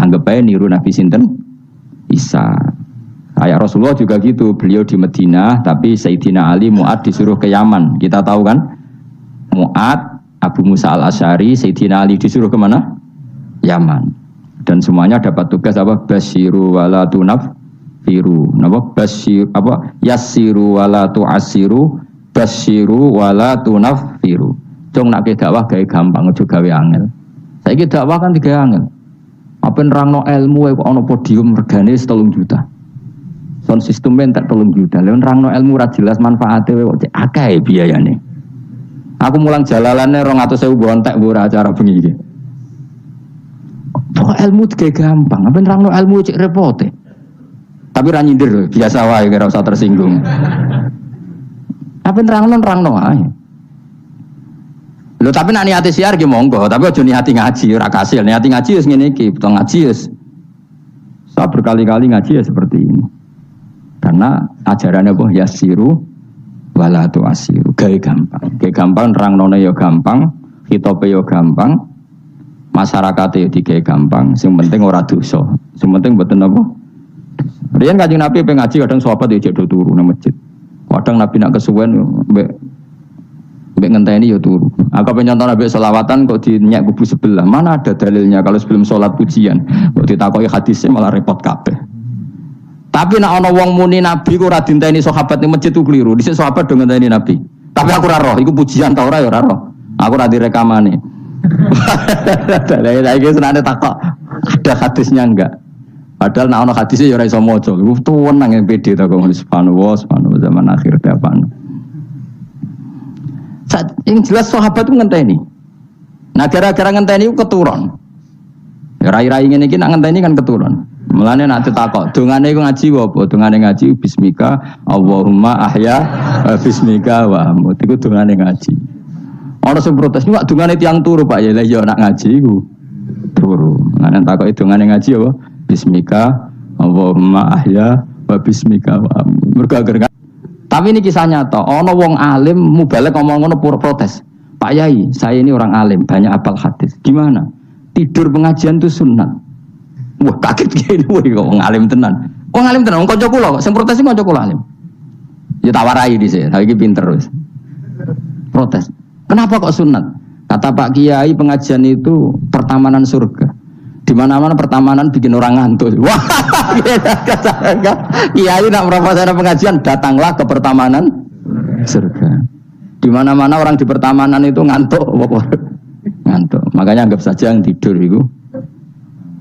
Anggap aja niru Nabi sinten Isa. Kayak Rasulullah juga gitu, beliau di Madinah, tapi Sayyidina Ali Mu'ad disuruh ke Yaman. Kita tahu kan, Mu'ad, Abu Musa al-Asy'ari, Sayyidina Ali disuruh kemana? Yaman. Dan semuanya dapat tugas apa? Basyiru wala tunaffiru. Napa? Basyir apa? Yassiru wala tu'assiru, basyiru wala tunaffiru. Cung nak ke dakwah gawe gampang aja gawe angel. Saiki dakwah kan digawe angel. Apa nerangno ilmu kok ana podium regane 3 juta. Sound system entek 3 juta. Lha nerangno ilmu ora jelas manfaate kok cek akeh biayane. Aku mulang jalalane 200.000 bontek ora acara bengi iki. Pokok ilmu digawe gampang. Apa nerangno ilmu cek repote. Tapi ra nyindir biasa wae ora usah tersinggung. Apa nerangno ae. Lho tapi nak niati siar ki monggo, tapi aja niati ngaji ora kasil. Niati ngaji wis ngene iki, betul ngaji wis. Saya berkali-kali ngaji ya seperti ini. Karena ajarannya apa? Yasiru wala tu'asiru. Gawe gampang. Gawe gampang nerangnone ya gampang, khitobe ya gampang. Masyarakate ya digawe gampang, sing penting ora dosa. Sing penting mboten apa? Riyen Kanjeng Nabi pengen ngaji kadang sahabat ya jek do turu nang masjid. Kadang Nabi nak kesuwen mbek ngenteni ya turu. Aku pengen contoh Nabi selawatan kok dinyek kubu sebelah. Mana ada dalilnya kalau sebelum sholat pujian? Kok ditakoki hadisnya malah repot kabeh. Tapi nak ana wong muni Nabi ku ora dinteni sahabat ning masjid ku keliru. Dhisik sahabat do ngenteni Nabi. Tapi aku ora roh, iku pujian ta ora ya ora roh. Aku ora direkamane. Lah iki senane takok ada hadisnya enggak? Padahal nak ana hadisnya ya ora iso maca. Iku tuwenang yang pede ta kok subhanallah zaman akhir kapan. Yang jelas sahabat itu ngenteni. Nah gara-gara ngenteni itu keturun. Rai-rai ngene iki nak ngenteni kan keturun. Mulane nak ditakok, dongane iku ngaji apa? Dongane ngaji bismika Allahumma ahya bismika wa amut. Iku dongane ngaji. Ana sing protes, "Nek dongane tiyang turu, Pak." Ya lah ya nak ngaji iku turu. Mulane takoki dongane ngaji apa? Bismika Allahumma ahya wa bismika wa amut. Mergo tapi ini kisah nyata, ono wong alim mubalek ngomong ngono pura protes. Pak Yai, saya ini orang alim, banyak hafal hadis. Gimana? Tidur pengajian itu sunat. Wah kaget gini, wah wong alim tenan. Wong alim tenan, wong kanca kula, sing protes iki kanca kula alim. Ya tawarai dhisik, saiki pinter wis. Protes. Kenapa kok sunat? Kata Pak Kiai pengajian itu pertamanan surga. Di mana-mana pertamanan bikin orang ngantuk. Wah, Kiai nak merapat pengajian, datanglah ke pertamanan surga. Di mana-mana orang di pertamanan itu ngantuk, ngantuk. Makanya anggap saja yang tidur itu,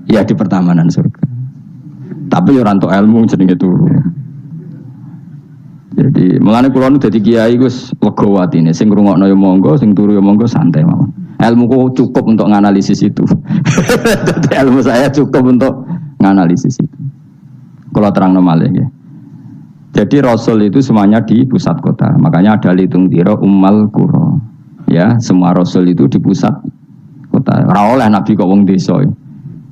ya di pertamanan surga. Tapi orang untuk ilmu jenenge turu. Jadi mulane kula nu dadi kiai Gus legowo atine, sing ngrungokno ya monggo, sing turu ya monggo santai mawon. Ilmuku cukup untuk menganalisis itu. Ilmu saya cukup untuk menganalisis itu. Kalau terang normal ya. Jadi Rasul itu semuanya di pusat kota. Makanya ada litung tiro ummal qura. Ya, semua Rasul itu di pusat kota. Ora oleh Nabi kok wong desa.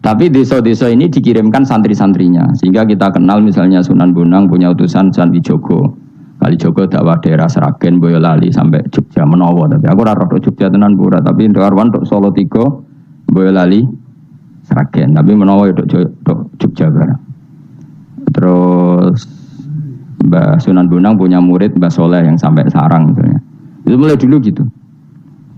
Tapi desa-desa ini dikirimkan santri-santrinya. Sehingga kita kenal misalnya Sunan Bonang punya utusan Sunan Wijogo. Kalijogo dakwah daerah Sragen, Boyolali sampai Jogja menawa. Tapi aku ora rodo Jogja tenan pura, tapi Ndarwan tok Solo 3, Boyolali, Sragen. Tapi menawa tok Jogja barang. Terus Mbah Sunan Bonang punya murid Mbah Soleh yang sampai Sarang misalnya. Itu mulai dulu gitu.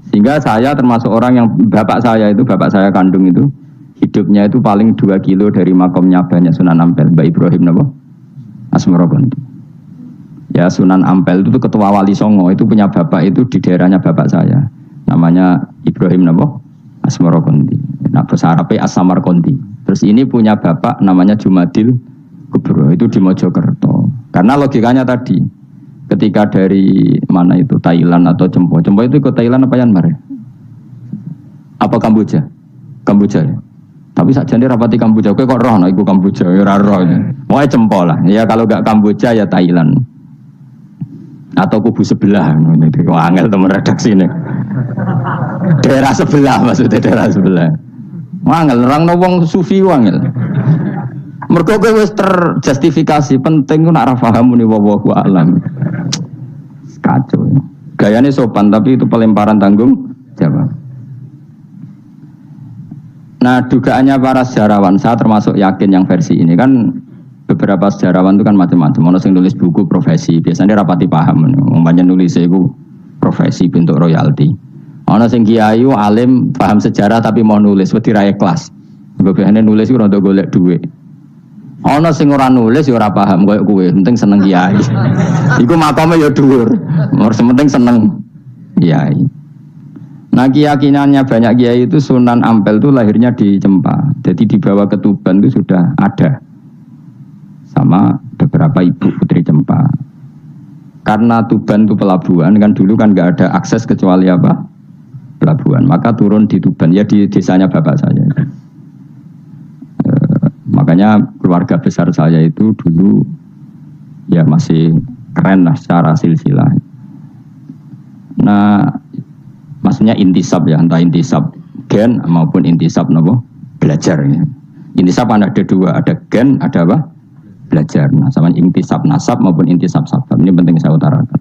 Sehingga saya termasuk orang yang bapak saya kandung itu hidupnya itu paling 2 kilo dari makamnya banyak Sunan Ampel, Mbah Ibrahim napa? Asmorogondi. Ya Sunan Ampel itu ketua wali Songo, itu punya bapak itu di daerahnya bapak saya. Namanya Ibrahim napa? Asmorogondi. Nah bahasa Arabnya As-Samarqondi. Terus ini punya bapak namanya Jumadil Kubro, itu di Mojokerto. Karena logikanya tadi, ketika dari mana itu Thailand atau Cempo itu ke Thailand apa Myanmar? Apa Kamboja? Kamboja ya. Tapi sakjane rapati Kamboja, kowe kok roh nek iku Kamboja ya ora roh. Moe Cempo lah. Ya kalau enggak Kamboja ya Thailand. Atau kubu sebelah, kok angel temen redaksi ini. Daerah sebelah maksudnya daerah sebelah. Angel, orang wong sufi angel. Mergo kowe wis terjustifikasi, penting ku nak ra paham muni wallahu alam. Kacau. Gayane sopan tapi itu pelemparan tanggung jawab. Nah, dugaannya para sejarawan, saya termasuk yakin yang versi ini kan beberapa sejarawan itu kan macam-macam. Ono sing nulis buku profesi, biasanya rapati paham. Umpamanya nulis itu profesi bentuk royalti. Ono sing kiai alim paham sejarah tapi mau nulis wedi ra ikhlas. Biasanya nulis itu rada golek duit. Ono sing ora nulis ya ora paham koyo kowe, penting seneng kiai. Iku makome ya dhuwur. Penting seneng kiai. Nah, keyakinannya banyak kiai itu Sunan Ampel itu lahirnya di Cempa. Jadi dibawa ke Tuban itu sudah ada. Sama beberapa ibu putri Cempa. Karena Tuban itu pelabuhan kan dulu kan enggak ada akses kecuali apa? Pelabuhan. Maka turun di Tuban ya di desanya bapak saya. Makanya keluarga besar saya itu dulu ya masih keren lah secara silsilah. Nah, maksudnya intisab ya, entah intisab gen maupun intisab nopo belajar. Ya. Intisab ada dua, ada gen, ada apa? Belajar. Nah, sama intisab nasab maupun intisab sabab. Ini penting saya utarakan.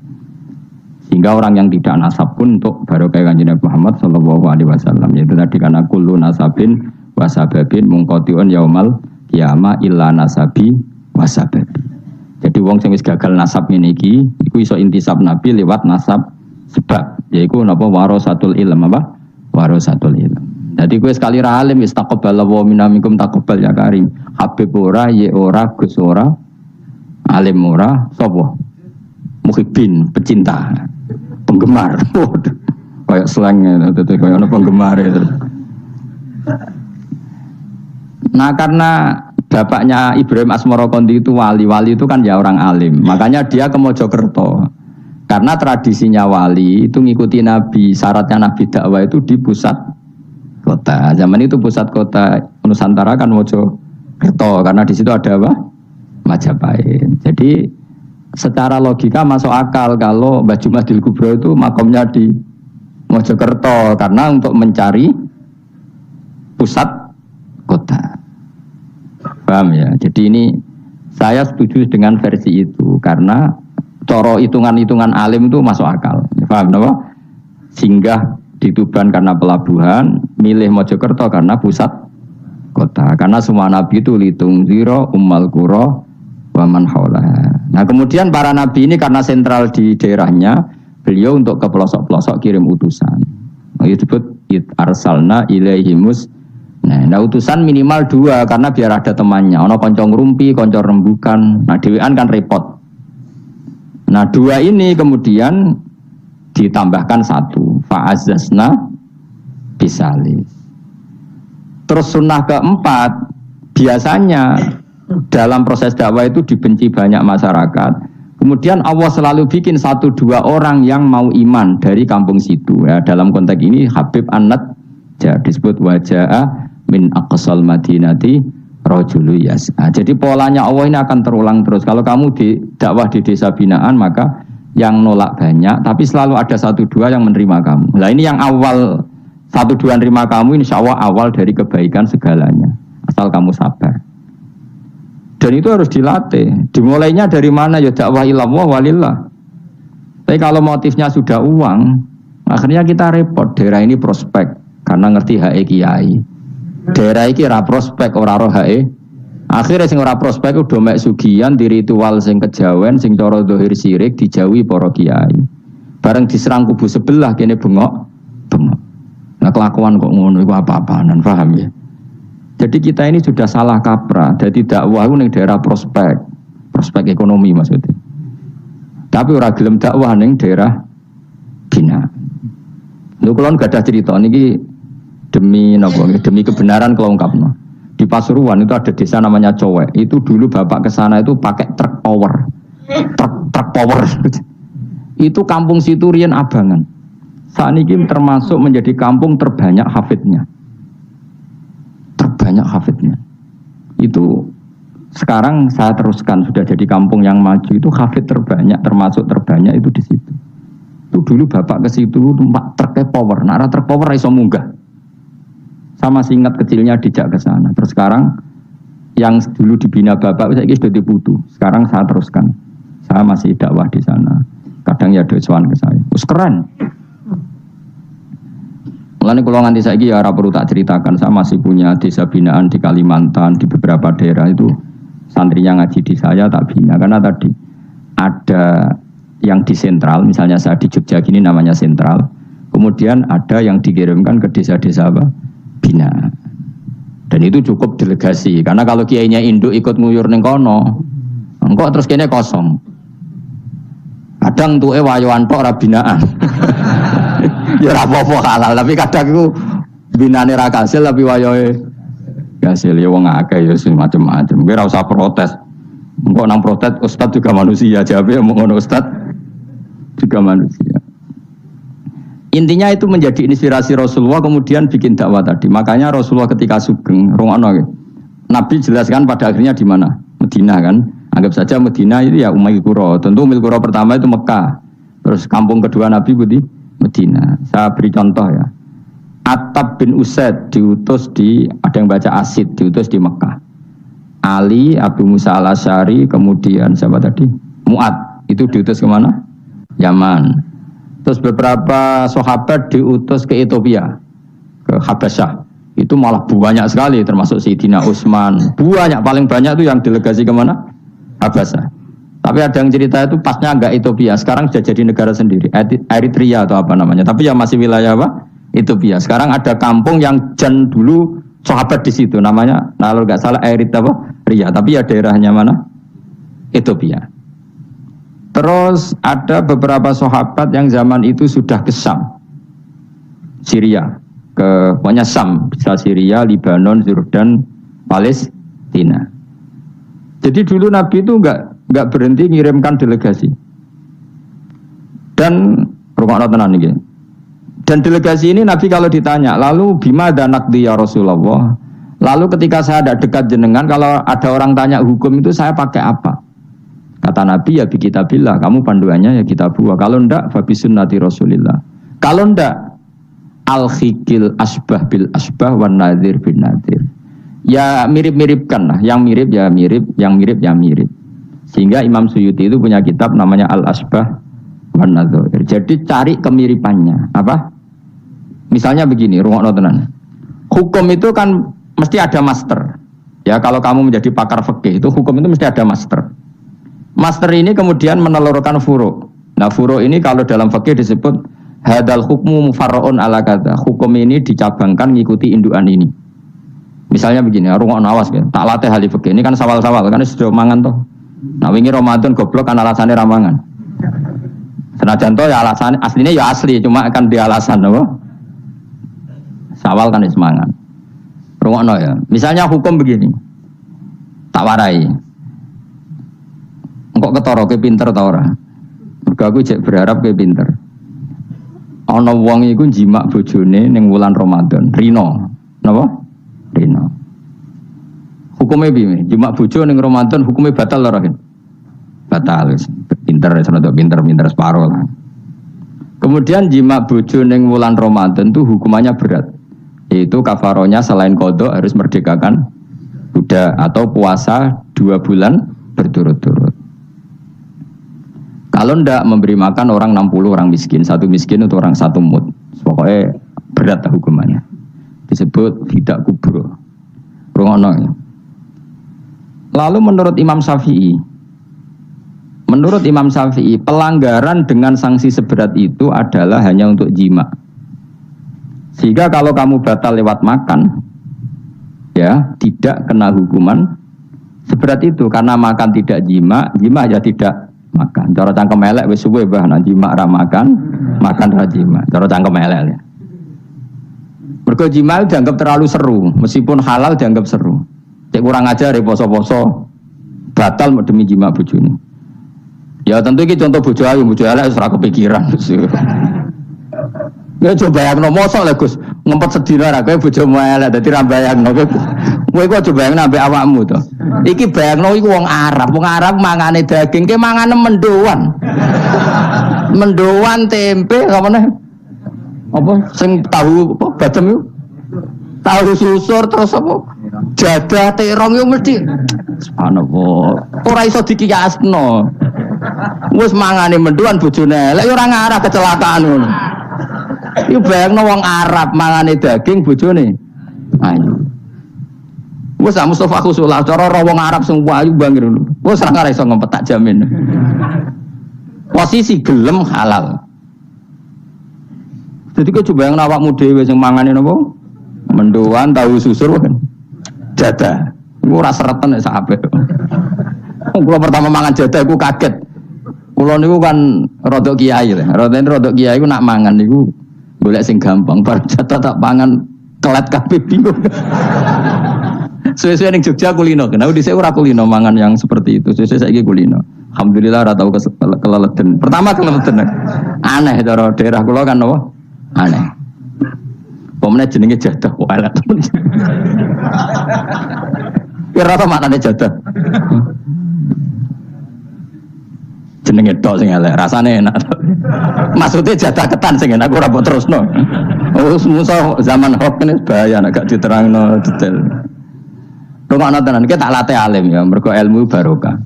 Sehingga orang yang tidak nasab pun untuk barokah Kanjeng Nabi Muhammad sallallahu alaihi wasallam yaitu tadi karena kullu nasabin wasababin mungqatiun yaumal qiyamah illa nasabi wasababi. Jadi wong sing wis gagal nasab niki iku iso intisab Nabi lewat nasab sebab yaiku napa warasatul ilm apa? Warasatul ilm. Jadi kowe sekali ra alim wis taqabbalallahu minna minkum taqabbal ya karim. Habib ora, ye ora, Gus ora, alim ora, sapa? Muhibbin, pecinta, penggemar. Kayak slang itu kayak ana penggemar itu. Nah, karena bapaknya Ibrahim Asmara Kondi itu wali itu kan ya orang alim. Makanya dia ke Mojokerto. Karena tradisinya wali itu ngikuti Nabi, syaratnya Nabi dakwah itu di pusat kota. Zaman itu pusat kota Nusantara kan Mojokerto karena di situ ada apa? Majapahit. Jadi secara logika masuk akal kalau Mbah Jumadil Kubro itu makomnya di Mojokerto karena untuk mencari pusat kota. Paham ya? Jadi ini saya setuju dengan versi itu karena coro hitungan-hitungan alim itu masuk akal. Paham apa? Singgah di Tuban karena pelabuhan, milih Mojokerto karena pusat kota. Karena semua nabi itu litung ziro ummal qura wa man haulaha. Nah, kemudian para nabi ini karena sentral di daerahnya, beliau untuk ke pelosok-pelosok kirim utusan. Itu disebut arsalna ilaihimus. Nah, utusan minimal 2 karena biar ada temannya. Ono konco ngrumpi, konco rembukan. Nah, dhewean kan repot. Nah, 2 ini kemudian ditambahkan 1. Fa'azzazna bisalis. Terus sunnah keempat, biasanya dalam proses dakwah itu dibenci banyak masyarakat. Kemudian Allah selalu bikin 1-2 orang yang mau iman dari kampung situ. Ya, dalam konteks ini Habib An-Najjar disebut wajah min aqsal madinati rajulu yas'a. Jadi polanya Allah ini akan terulang terus. Kalau kamu di dakwah di desa binaan maka yang nolak banyak, tapi selalu ada 1-2 yang menerima kamu. Nah, ini yang awal 1-2 menerima kamu, insya Allah awal dari kebaikan segalanya. Asal kamu sabar. Dan itu harus dilatih. Dimulainya dari mana? Ya dakwah ilallah walillah. Tapi kalau motifnya sudah uang, akhirnya kita repot. Daerah ini prospek karena ngerti HE kiai. Daerah iki ora prospek ora roh hae. Akhire sing ora prospek udah mek sugihan di ritual sing kejawen sing cara zahir sirik dijauhi para kiai. Bareng diserang kubu sebelah kene bengok. Nah, kelakuan kok ngono iku apa-apaan, paham ya? Jadi kita ini sudah salah kaprah. Jadi dakwah ning daerah prospek ekonomi maksudnya. Tapi ora gelem dakwah ning daerah bina. Lho kula gak ada cerita niki demi kebenaran kalau ungkapno. Di Pasuruan itu ada desa namanya Cowek. Itu dulu bapak ke sana itu pakai truk power. Truk power. Itu kampung situ riyen abangan. Saat ini termasuk menjadi kampung terbanyak hafidnya. Itu sekarang saya teruskan sudah jadi kampung yang maju itu hafid terbanyak termasuk terbanyak itu di situ. Itu dulu bapak ke situ numpak truk power. Nah, truk power iso munggah. Sama singkat kecilnya dijak ke sana. Terus sekarang yang dulu dibina bapak saya sudah diputu. Sekarang saya teruskan. Saya masih dakwah di sana. Kadang ya doawan ke saya. Terus keren. Mulane kula nganti saiki ya ora perlu tak ceritakan, saya masih punya desa binaan di Kalimantan, di beberapa daerah itu santrinya ngaji di saya tak bina karena tadi ada yang di sentral, misalnya saya di Jogja gini namanya sentral. Kemudian ada yang dikirimkan ke desa-desa apa? Bina. Dan itu cukup delegasi karena kalau kiainya induk ikut nguyur ning kono, engko terus kene kosong. Kadang tuke wayoan tok ora binaan. Ya ora apa-apa halal, tapi kadang iku binane ra kasil tapi wayohe kasil ya wong akeh ya macam-macam. Kowe ora usah protes. Engko nang protes ustaz juga manusia, jawabe ngono ustaz juga manusia. Intinya itu menjadi inspirasi Rasulullah kemudian bikin dakwah tadi. Makanya Rasulullah ketika sugeng rungokno Nabi jelaskan pada akhirnya di mana? Madinah kan. Anggap saja Madinah itu ya Umayyah Qura. Tentu Umayyah Qura pertama itu Mekah. Terus kampung kedua Nabi di Madinah. Saya beri contoh ya. Attab bin Usaid diutus di, ada yang baca Asid, diutus di Mekah. Ali, Abu Musa al-Asy'ari, kemudian siapa tadi? Mu'ad, itu diutus kemana? Yaman. Terus beberapa sahabat diutus ke Ethiopia, ke Habasyah. Itu malah banyak sekali, termasuk Sayyidina Utsman. Banyak, paling banyak itu yang delegasi kemana? Habasyah. Tapi ada yang cerita itu pasnya enggak Ethiopia, sekarang sudah jadi negara sendiri, Eritrea atau apa namanya. Tapi ya masih wilayah apa? Ethiopia. Sekarang ada kampung yang jan dulu sahabat di situ, namanya, kalau enggak salah Eritrea. Tapi ya daerahnya mana? Ethiopia. Terus ada beberapa sahabat yang zaman itu sudah ke Syam, Syria, ke pokoknya Syam, bisa Syria, Lebanon, Jordan, Palestina. Jadi dulu Nabi itu enggak berhenti ngirimkan delegasi. Dan rumah tenan iki. Dan delegasi ini Nabi kalau ditanya, lalu bima danakdi ya Rasulullah. Lalu ketika saya ada dekat jenengan, kalau ada orang tanya hukum itu saya pakai apa? Kata Nabi ya bi kitabillah, kamu panduannya ya kitabullah. Kalau ndak fa bi sunnati Rasulillah. Kalau ndak al-khikil asbah bil asbah wan nadhir bin nadhir. Ya mirip-miripkan lah, yang mirip ya mirip, yang mirip ya mirip. Sehingga Imam Suyuti itu punya kitab namanya Al-Asbah wan Nadhir. Jadi cari kemiripannya. Apa? Misalnya begini, rungokno tenan. Hukum itu kan mesti ada master. Ya kalau kamu menjadi pakar fikih itu hukum itu mesti ada master. Master ini kemudian menelurkan furu'. Nah furu' ini kalau dalam fikih disebut hadal hukmu mufarra'un ala kata. Hukum ini dicabangkan ngikuti indukan ini. Misalnya begini, rungokno awas ya. Tak latih ahli fikih. Ini kan sawal-sawal kan sudah mangan toh. Nah wingi Ramadan goblok kan alasannya ramangan. Senajan toh ya alasan aslinya ya asli, cuma akan di alasan apa? Sawal kan semangan. Rungokno ya. Misalnya hukum begini. Tak warai. Engkok ketara ke pinter ta ora? Mergo aku jek berharap ke pinter. Ana wong iku jimak bojone ning wulan Ramadan, rino. Napa? Rino. Hukumnya piye? Jimak bojo ning Ramadan hukumnya batal ora? Batal wis. Pinter pinter separo lah. Kemudian jimak bojo ning wulan Ramadan itu hukumannya berat. Yaitu kafaronya selain qadha harus merdekakan budak atau puasa 2 bulan berturut-turut. Kalau ndak memberi makan orang 60 orang miskin, satu miskin untuk orang satu mud. Pokoknya berat hukumannya. Disebut tidak kubro. Rungono. Lalu menurut Imam Syafi'i, pelanggaran dengan sanksi seberat itu adalah hanya untuk jima. Sehingga kalau kamu batal lewat makan, ya tidak kena hukuman seberat itu karena makan tidak jima ya tidak makan. Cara cangkem elek wis suwe bah nang jima ra makan ra jima. Cara cangkem elek ya. Mergo jima dianggap terlalu seru, meskipun halal dianggap seru. Cek kurang ajar ya poso-poso batal demi jima bojone. Ya tentu iki contoh bojo ayu, bojo elek wis ora kepikiran. Ya coba bayangno mosok lho Gus, ngempet sedina ra kowe bojomu elek dadi ra bayangno kowe kok coba bayangno ambek awakmu to. Iki bayangno iku wong Arab mangane daging, ke mangane mendoan. Mendoan tempe apa meneh? Apa sing tahu apa badem yo? Tahu susur terus apa? Jadah terong yo mesti subhanallah. Ora iso dikiasno. Wis mangane mendoan bojone elek yo ora ngarah kecelakaan ngono. Iku bayangno wong Arab mangane daging bojone ayu. Wes Mustafa Khusulah cara wong Arab sing ayu bangir. Wes ora iso ngempet tak jamin. Posisi gelem halal. Jadi kok coba yang awakmu dhewe sing mangane napa? Mendoan tahu susur kan. Jadah. Iku ora seretan nek sak apik. Kula pertama mangan jadah iku kaget. Kula niku kan rodok kiai lho. Rodok kiai iku nak mangan niku golek sing gampang. Bar jadah tak pangan kelet kabeh bingung. Suwe-suwe ning Jogja kulino. Kenapa dhisik ora kulino mangan yang seperti itu. Suwe-suwe saiki kulino. Alhamdulillah ora tau keleleden. Pertama keleleden. Aneh cara daerah kula kan apa? Aneh. Pomene jenenge jadah kok elek. Kira apa maknane jadah? Jenenge tok sing elek, rasane enak. Maksudnya jadah ketan sing enak ora mbok terusno. Oh, musuh zaman hoax ini bahaya nek gak diterangno detail. Rungokno tenan iki tak latih alim ya, mergo ilmu barokah.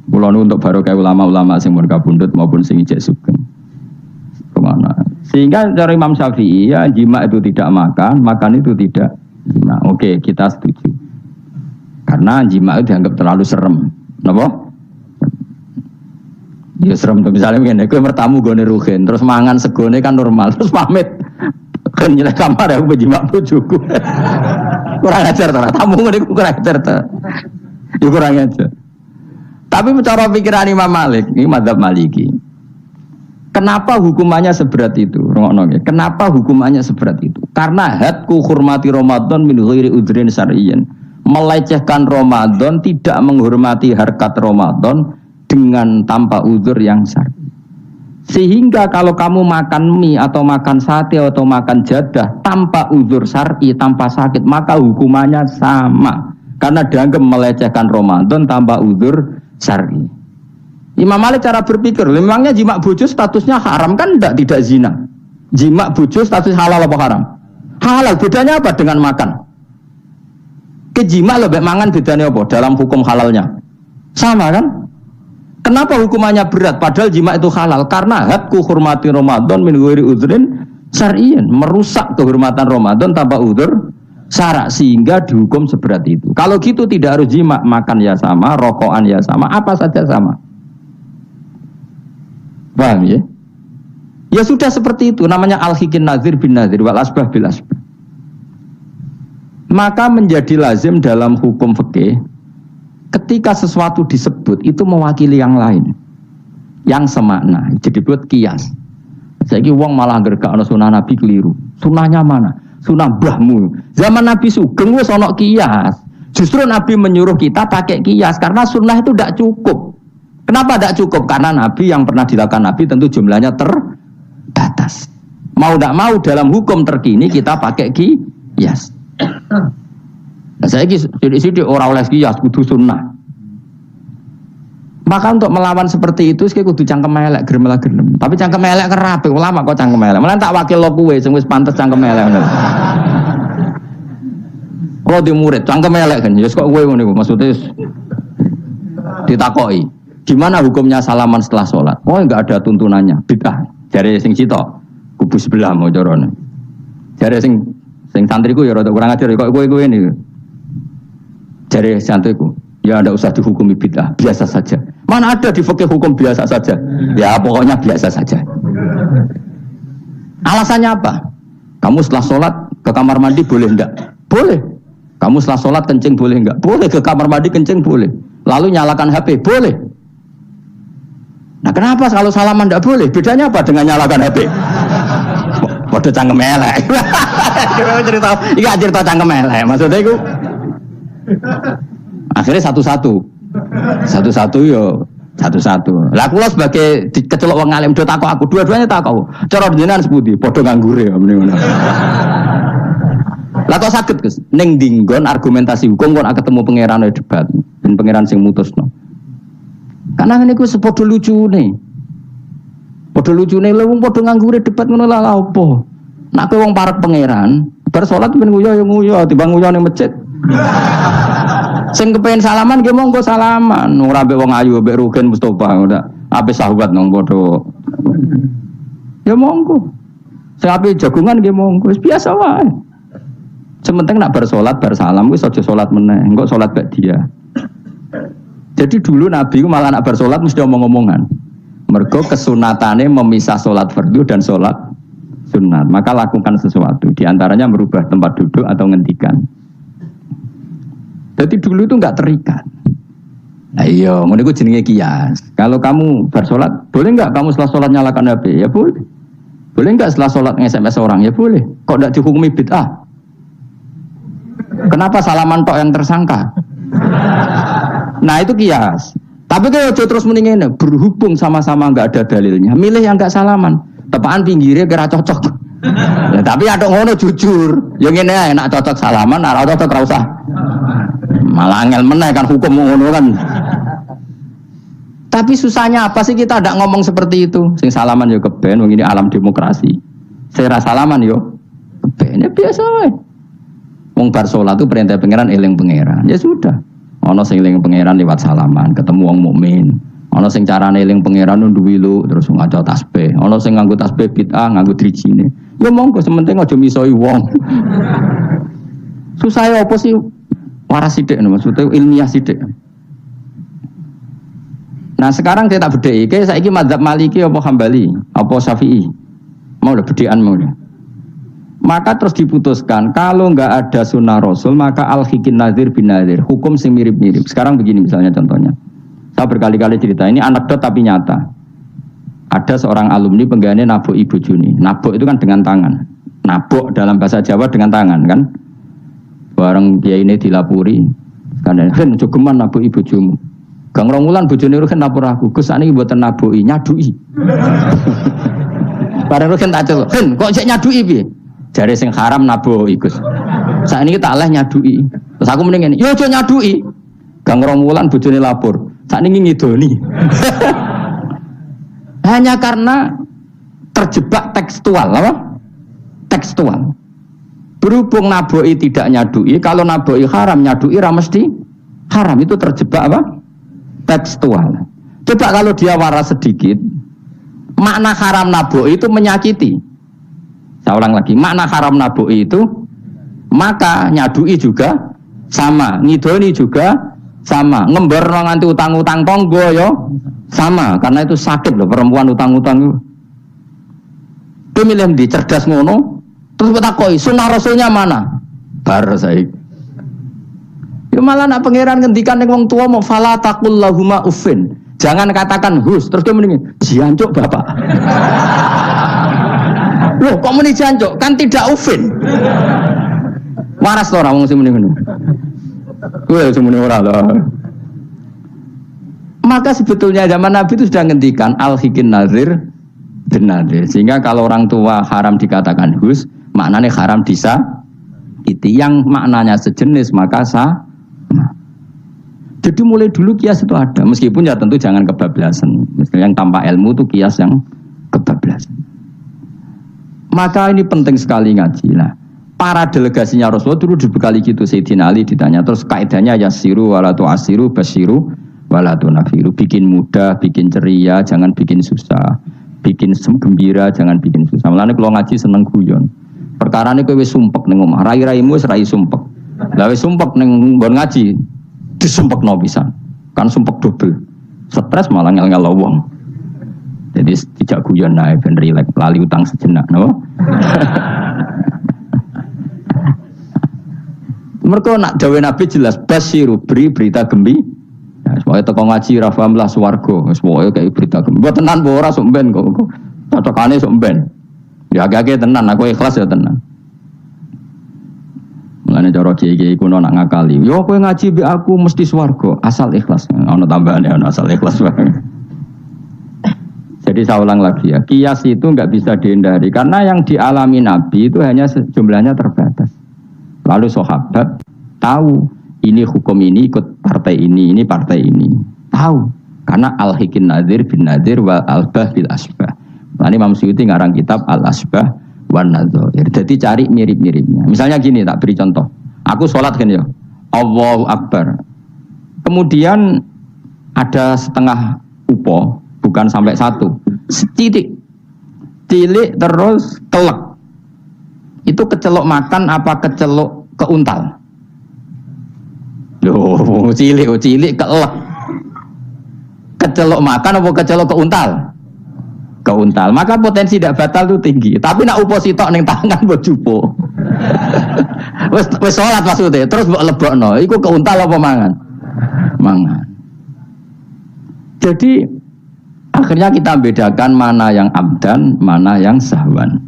Kula nu untuk barokah ulama-ulama sing mun kabundut maupun sing ijek sugeng. Kemana? Sehingga dari Imam Syafi'i ya jima itu tidak makan itu tidak jima. Oke, kita setuju. Karena jima itu dianggap terlalu serem. Napa? Ya serem tuh misalnya begini, kowe bertamu gone ruhin, terus mangan segone kan normal, terus pamit kan nyelek kamar aku berjima bojoku. Kurang ajar ta, tamu ngene kurang ajar ta. Ya kurang ajar. Tapi cara pikiran Imam Malik, ini mazhab Maliki. Kenapa hukumannya seberat itu? Kenapa hukumannya seberat itu? Karena hadku hurmati Ramadan min ghairi udhrin syar'iyyin. Melecehkan Ramadan, tidak menghormati harkat Ramadan dengan tanpa uzur yang syar'i. Sehingga kalau kamu makan mie atau makan sate atau makan jadah tanpa uzur syar'i, tanpa sakit, maka hukumannya sama. Karena dianggap melecehkan Ramadan tanpa uzur syar'i. Imam Malik cara berpikir, memangnya jima bojo statusnya haram kan tidak zina. Jima bojo status halal apa haram? Halal, bedanya apa dengan makan? Kejima lebih mangan bedanya apa dalam hukum halalnya? Sama kan? Kenapa hukumannya berat padahal jima itu halal? Karena hadku hurmati Ramadan min ghairi udhrin syar'iyyin, merusak kehormatan Ramadan tanpa uzur syara' sehingga dihukum seberat itu. Kalau gitu tidak harus jima, makan ya sama, rokokan ya sama, apa saja sama. Paham ya? Ya sudah seperti itu, namanya al-hikin nazir bin nazir wal asbah bil asbah. Maka menjadi lazim dalam hukum fikih ketika sesuatu disebut itu mewakili yang lain yang semakna, jadi buat kias. Saiki wong malah gak ana sunah Nabi keliru. Sunahnya mana? Sunah mbahmu. Zaman Nabi Sugeng wis ana kias. Justru Nabi menyuruh kita pakai kias karena sunnah itu tidak cukup. Kenapa tidak cukup? Karena Nabi yang pernah dilakukan Nabi tentu jumlahnya terbatas. Mau tidak mau dalam hukum terkini kita pakai kias. Nah, saya di orang oleh kias kudu sunnah. Maka untuk melawan seperti itu, saya kudu cangkem elek gerem. Tapi cangkem elek kerapi, ulama kok cangkem elek. Malah tak wakil lo kue, sing wis pantes cangkem elek. Kalau di murid cangkem elek kan, ya kok kue ngono maksudnya ditakoi. Gimana hukumnya salaman setelah sholat? Oh enggak ada tuntunannya, bid'ah. Jare sing cita, kubu sebelah mau corone. Jare sing santriku ya rada kurang ajar kok kowe ini. Jare santriku, ya enggak usah dihukumi bid'ah, biasa saja. Mana ada di fikih hukum biasa saja? Ya pokoknya biasa saja. Alasannya apa? Kamu setelah sholat ke kamar mandi boleh enggak? Boleh. Kamu setelah sholat kencing boleh enggak? Boleh. Ke kamar mandi kencing boleh. Lalu nyalakan HP boleh. Nah kenapa kalau salaman tidak boleh? Bedanya apa dengan nyalakan HP? Waduh cangkem elek. Cerita cangkem elek. Maksudnya itu akhirnya satu-satu yo satu-satu. Lah kula sebagai kecelok wong alim do takok aku, dua-duanya takok. Cara jenengan sepundi? Padha nganggure ya mrene ngono. Lah kok saged Gus? Ning dinggon argumentasi hukum kok ketemu pangeran debat, ben pangeran sing mutusno. Karena ini gue sepodo lucu nih, lha wong podo nganggure debat ngono lah apa? Nak kowe wong parek pangeran, bar salat ben nguyo timbang nguyo ning masjid. Sing kepengin salaman nggih monggo salaman, ora mbek wong ayu mbek Rugen Mustofa, ora ape sahabat nang podo. Ya monggo. Sing ape jagungan nggih monggo, wis biasa wae. Sementing nak bar salat bar salam wis aja salat meneh, engko salat bak dia. Jadi dulu Nabi ku malah nak bar salat mesti omong-omongan. Mergo kesunatane memisah salat fardu dan salat sunat. Maka lakukan sesuatu, di antaranya merubah tempat duduk atau ngendikan. Jadi dulu itu enggak terikat. Nah iya, ngono iku jenenge kias. Kalau kamu bar salat, boleh enggak kamu setelah salat nyalakan HP? Ya boleh. Boleh enggak setelah salat nge-SMS orang? Ya boleh. Kok enggak dihukumi bid'ah? Kenapa salaman tok yang tersangka? Nah itu kias. Tapi kalau terus mendingin berhubung sama-sama nggak ada dalilnya, milih yang nggak salaman. Tepaan pinggirnya kira cocok. Nah, tapi ada ngono jujur. Yang ini enak cocok salaman, arah cocok rausah. Malah angel meneh kan hukum ngono kan. Tapi susahnya apa sih kita tidak ngomong seperti itu? Sing salaman yo keben, wong ini alam demokrasi. Saya salaman yo keben ya biasa wae. Wong bar salat itu perintah pangeran eling pangeran. Ya sudah. Ana sing eling pangeran lewat salaman, ketemu wong mukmin. Ana sing carane eling pangeran nduwi lu terus ngaca tasbih. Ana sing nganggo tasbih bid'ah, nganggo drijine. Ya monggo sementing aja misoi wong. Susah apa sih? Waras sithik maksudnya ilmiah sithik. Nah, sekarang saya tak bedheki, saiki mazhab Maliki apa Hambali, apa Syafi'i. Mau udah bedekan mau udah. Maka terus diputuskan kalau nggak ada sunnah Rasul maka al-hikin nazir bin nazir hukum sing mirip-mirip. Sekarang begini misalnya contohnya, saya berkali-kali cerita ini anekdot tapi nyata. Ada seorang alumni penggaweane nabok ibu Juni. Nabok itu kan dengan tangan. Nabok dalam bahasa Jawa dengan tangan kan. Bareng dia ini dilapuri. Kan kan jogeman nabok ibu Jumu. Gang Rongulan bojone kan lapor aku. Gus sakniki mboten naboki, nyadui. Bareng kan tak celuk. Kok sik nyadui piye? Jare sing haram naboki Gus. Sakniki tak leh nyadui. Terus aku mending ngene, yo aja nyadui. Gang Rongulan bojone lapor. Sakniki ngidoni. Hanya karena terjebak tekstual, apa? Tekstual. Berhubung naboki tidak nyadui, kalau naboki haram nyadui ra mesti haram, itu terjebak apa? Tekstual. Coba kalau dia waras sedikit, makna haram naboki itu menyakiti. Saya ulang lagi, makna haram naboki itu maka nyadui juga sama, ngidoni juga sama, ngember nganti utang-utang tonggo yo sama, karena itu sakit loh perempuan utang-utang itu. Pemilih di cerdas ngono, terus bertakoi sunnah rasulnya mana? Bar saya. Ya malah nak pangeran ngendikan ning wong tua mau fala taqul lahuma uffin. Jangan katakan hus, terus dia mendingin jancuk bapak. Loh, kok muni jancuk? Kan tidak uffin. Waras to ora wong sing muni ngono. Kuwi sing muni ora lho. Maka sebetulnya zaman Nabi itu sudah ngendikan al-hikin nazir bin nazir. Sehingga kalau orang tua haram dikatakan hus, maknanya haram disa itu yang maknanya sejenis maka sah. Jadi mulai dulu kias itu ada, meskipun ya tentu jangan kebablasan. Misalnya yang tanpa ilmu itu kias yang kebablasan. Maka ini penting sekali ngaji. Nah, para delegasinya Rasulullah dulu dibekali gitu. Sayyidina Ali ditanya, terus kaidahnya yasiru walatu asiru basiru walatu nafiru. Bikin mudah, bikin ceria, jangan bikin susah. Bikin gembira, jangan bikin susah. Mulane kalau ngaji seneng guyon. Perkara ini kowe wis sumpek ning omah, rai-raimu wis rai sumpek. Lah wis sumpek ning nggon ngaji, disumpekno pisan. Kan sumpek double. Stres malah ngel-ngel wong. Jadi tidak guyon nae ben rileks, lali utang sejenak, napa? Mereka nak dawe Nabi jelas basiru beri berita gembira. Ya, semuanya teko ngaji ra paham lah swarga, semuanya kayak berita gembira. Tenan apa ora sok ben kok. Cocokane sok ben. Ya agak-agak tenan, aku ikhlas ya tenan. Mulane cara kiai-kiai kuno nak ngakali. Yo kowe ngaji be aku mesti swarga, asal ikhlas. Ana tambahane ana asal ikhlas wae. Jadi saya ulang lagi ya, kias itu nggak bisa dihindari karena yang dialami Nabi itu hanya jumlahnya terbatas. Lalu sahabat tahu ini hukum ini ikut partai ini partai ini. Tahu karena al-hikin nadir bin nadir wa al-bah bil asbah. Nah, Imam Suyuti ngarang kitab al-asbah wan nadzair. Jadi cari mirip-miripnya. Misalnya gini, tak beri contoh. Aku sholat kan ya, Allahu Akbar. Kemudian ada setengah upo, bukan sampai satu, titik terus telek. itu kecelok makan apa kecelok keuntal? Loh, cilik keelek. Kecelok makan apa kecelok keuntal? Keuntal. Maka potensi tidak batal itu tinggi. Tapi nak upo sitok ning tangan mbok jupo. Wis salat maksudnya, terus mbok lebokno. Iku keuntal apa mangan? Mangan. Jadi akhirnya kita bedakan mana yang amdan, mana yang sahwan.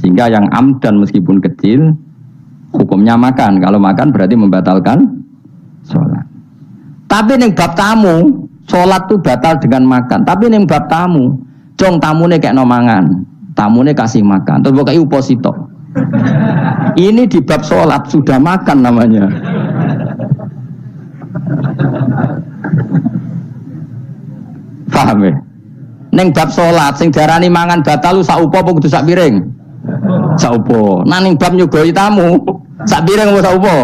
Sehingga yang amdan meskipun kecil hukumnya makan. Kalau makan berarti membatalkan sholat. Tapi ning bab tamu, sholat tuh batal dengan makan. Tapi ning bab tamu, cong tamune kayak no mangan, tamune kasih makan. Terus bukai uposito. Ini di bab sholat sudah makan namanya. Paham ya? Ning bab sholat, sing darani mangan batal lu sak upo apa kudu sak piring? Saupo. Nah ning bab nyugoi tamu, sak piring apa saupo?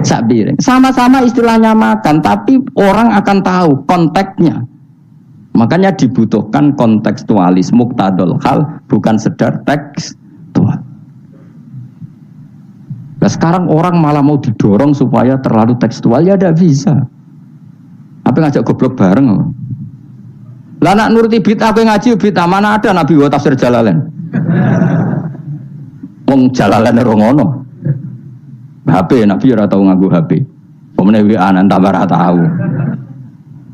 Sak piring. Sama-sama istilahnya makan, tapi orang akan tahu konteksnya. Makanya dibutuhkan kontekstualis muqtadul hal, bukan sekedar tekstual. Nah sekarang orang malah mau didorong supaya terlalu tekstual, ya tidak bisa. Apa ngajak goblok bareng? Lah nak nuruti bid'ah kowe ngaji bid'ah, mana ada Nabi wa tafsir Jalalain. Wong Jalalain ora ngono. HP Nabi ora tau nganggo HP. Pemene WA nang tambah ora tau.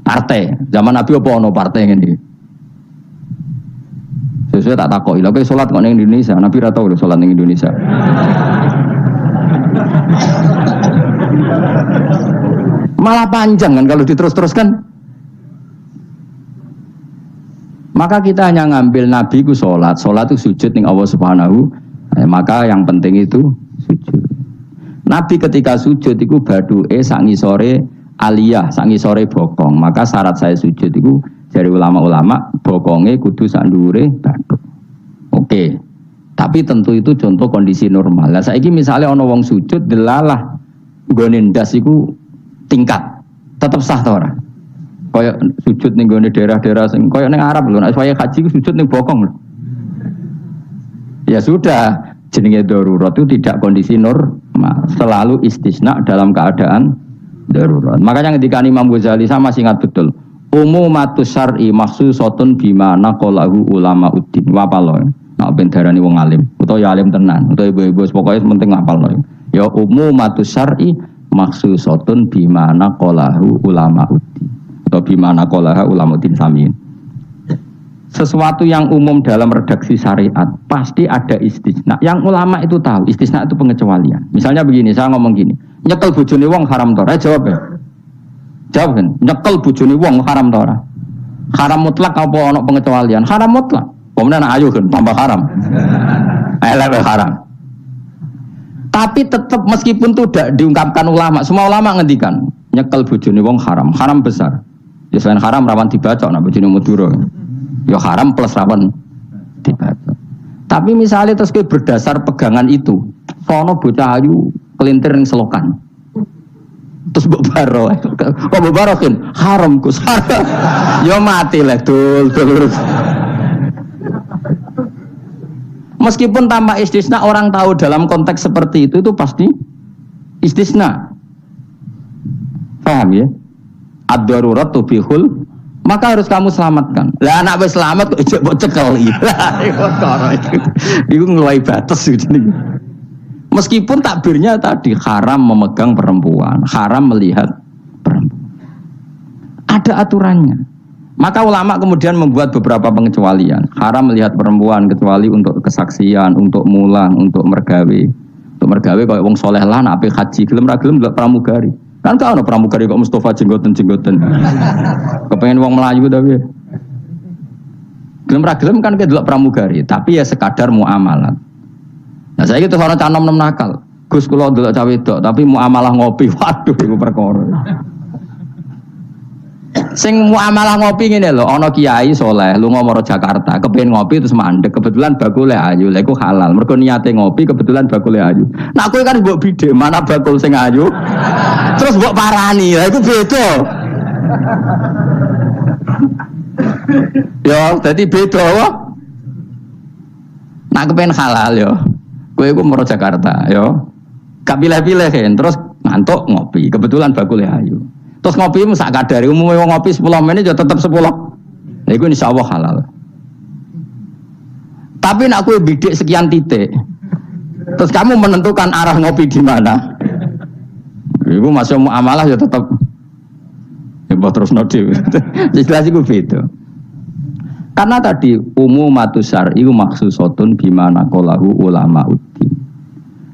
Partai, zaman Nabi apa ono partai ngene. Sesuai tak takoki, lha kowe salat kok ning Indonesia, Nabi ora tau lho salat ning Indonesia. Malah panjang kan kalau diterus-teruskan. Maka kita hanya ngambil Nabi ku sholat itu sujud ning Allah Subhanahu. Maka yang penting itu sujud. Nabi ketika sujud itu baduke sak ngisore aliyah, sak ngisore bokong. Maka syarat saya sujud itu dari ulama-ulama bokonge kudu sak ndhuure baduk. Oke. Tapi tentu itu contoh kondisi normal. Lah saiki misalnya ana wong sujud delalah nggone ndas iku tingkat. Tetep sah ta ora? Kaya sujud ning gone daerah-daerah sing kaya ning Arab lho, nek saya haji sujud ning bokong lho. Ya sudah, jenenge darurat itu tidak kondisi normal, selalu istisna dalam keadaan darurat. Makanya ketika Imam Ghazali sama masih ingat betul, umumatus syar'i makhsusatun bima naqalahu ulama uddin. Wapalo. Nek ben darani wong alim, utawa ya alim tenan, utawa ibu-ibu pokoke penting ngapalno. Ya umumatus syar'i makhsusatun bima naqalahu ulama uddin. Atau bimana qolaha ulamaudin samin. Sesuatu yang umum dalam redaksi syariat pasti ada istisna. Yang ulama itu tahu, istisna itu pengecualian. Misalnya begini, saya ngomong gini, nyekel bojone wong haram ta ora? Jawab ya. Jawab kan, nyekel bojone wong haram ta ora? Haram mutlak apa ana pengecualian? Haram mutlak. Pemenang ayo kan tambah haram. Elek haram. Tapi tetap meskipun itu tidak diungkapkan ulama, semua ulama ngendikan nyekel bojone wong haram, haram besar. Ya selain haram rawan dibaca nak bojone Madura. Ya haram plus rawan dibaca. Tapi misalnya terus berdasar pegangan itu, sono bocah ayu kelintir ning selokan. Terus mbok baro. Kok mbok barokin? Haram Gus. Ya mati lah dul. Meskipun tanpa istisna orang tahu dalam konteks seperti itu pasti istisna. Paham ya? Ad-darurat tubihul, maka harus kamu selamatkan. Lah anak wis selamat kok ijek mbok cekel iki. Iku ngeluai batas gitu. Meskipun takbirnya tadi haram memegang perempuan, haram melihat perempuan. Ada aturannya. Maka ulama kemudian membuat beberapa pengecualian. Haram melihat perempuan kecuali untuk kesaksian, untuk mulang, untuk mergawe. Untuk mergawe kalau wong soleh lah nak ape haji, gelem ra gelem ndelok pramugari. Kan kau ada pramugari kok Mustafa jenggoten. Kepengen wong Melayu tapi. Gelem ra gelem kan kedelok pramugari, tapi ya sekadar muamalah. Nah saya itu orang canom nem nakal. Gus kula ndelok cawe wedok, tapi muamalah ngopi. Waduh iku perkara. Sing muamalah ngopi ngene lho, ana kiai saleh lunga maro Jakarta, kepengin ngopi terus mandek, kebetulan bakule ayu, lha iku halal. Mergo niate ngopi kebetulan bakule ayu. Nah kowe kan mbok bidhe, mana bakul sing ayu? Terus mbok parani, lha iku beda. Ya, dadi beda wae. Nak kepengin halal ya. Kowe iku moro Jakarta, yo. Gak pilih-pilih kan, terus ngantuk ngopi. Kebetulan bakule ayu. Terus ngopi mu sak kadare, umumnya wong ngopi 10 menit ya tetep 10. Lha iku insyaallah halal. Tapi nak kowe bidik sekian titik. Terus kamu menentukan arah ngopi di mana? Iku masuk muamalah ya tetep ya terus nodi. Jelas iku beda. Karena tadi umumatus syar'i maksusatun bimana qalahu ulama uddin.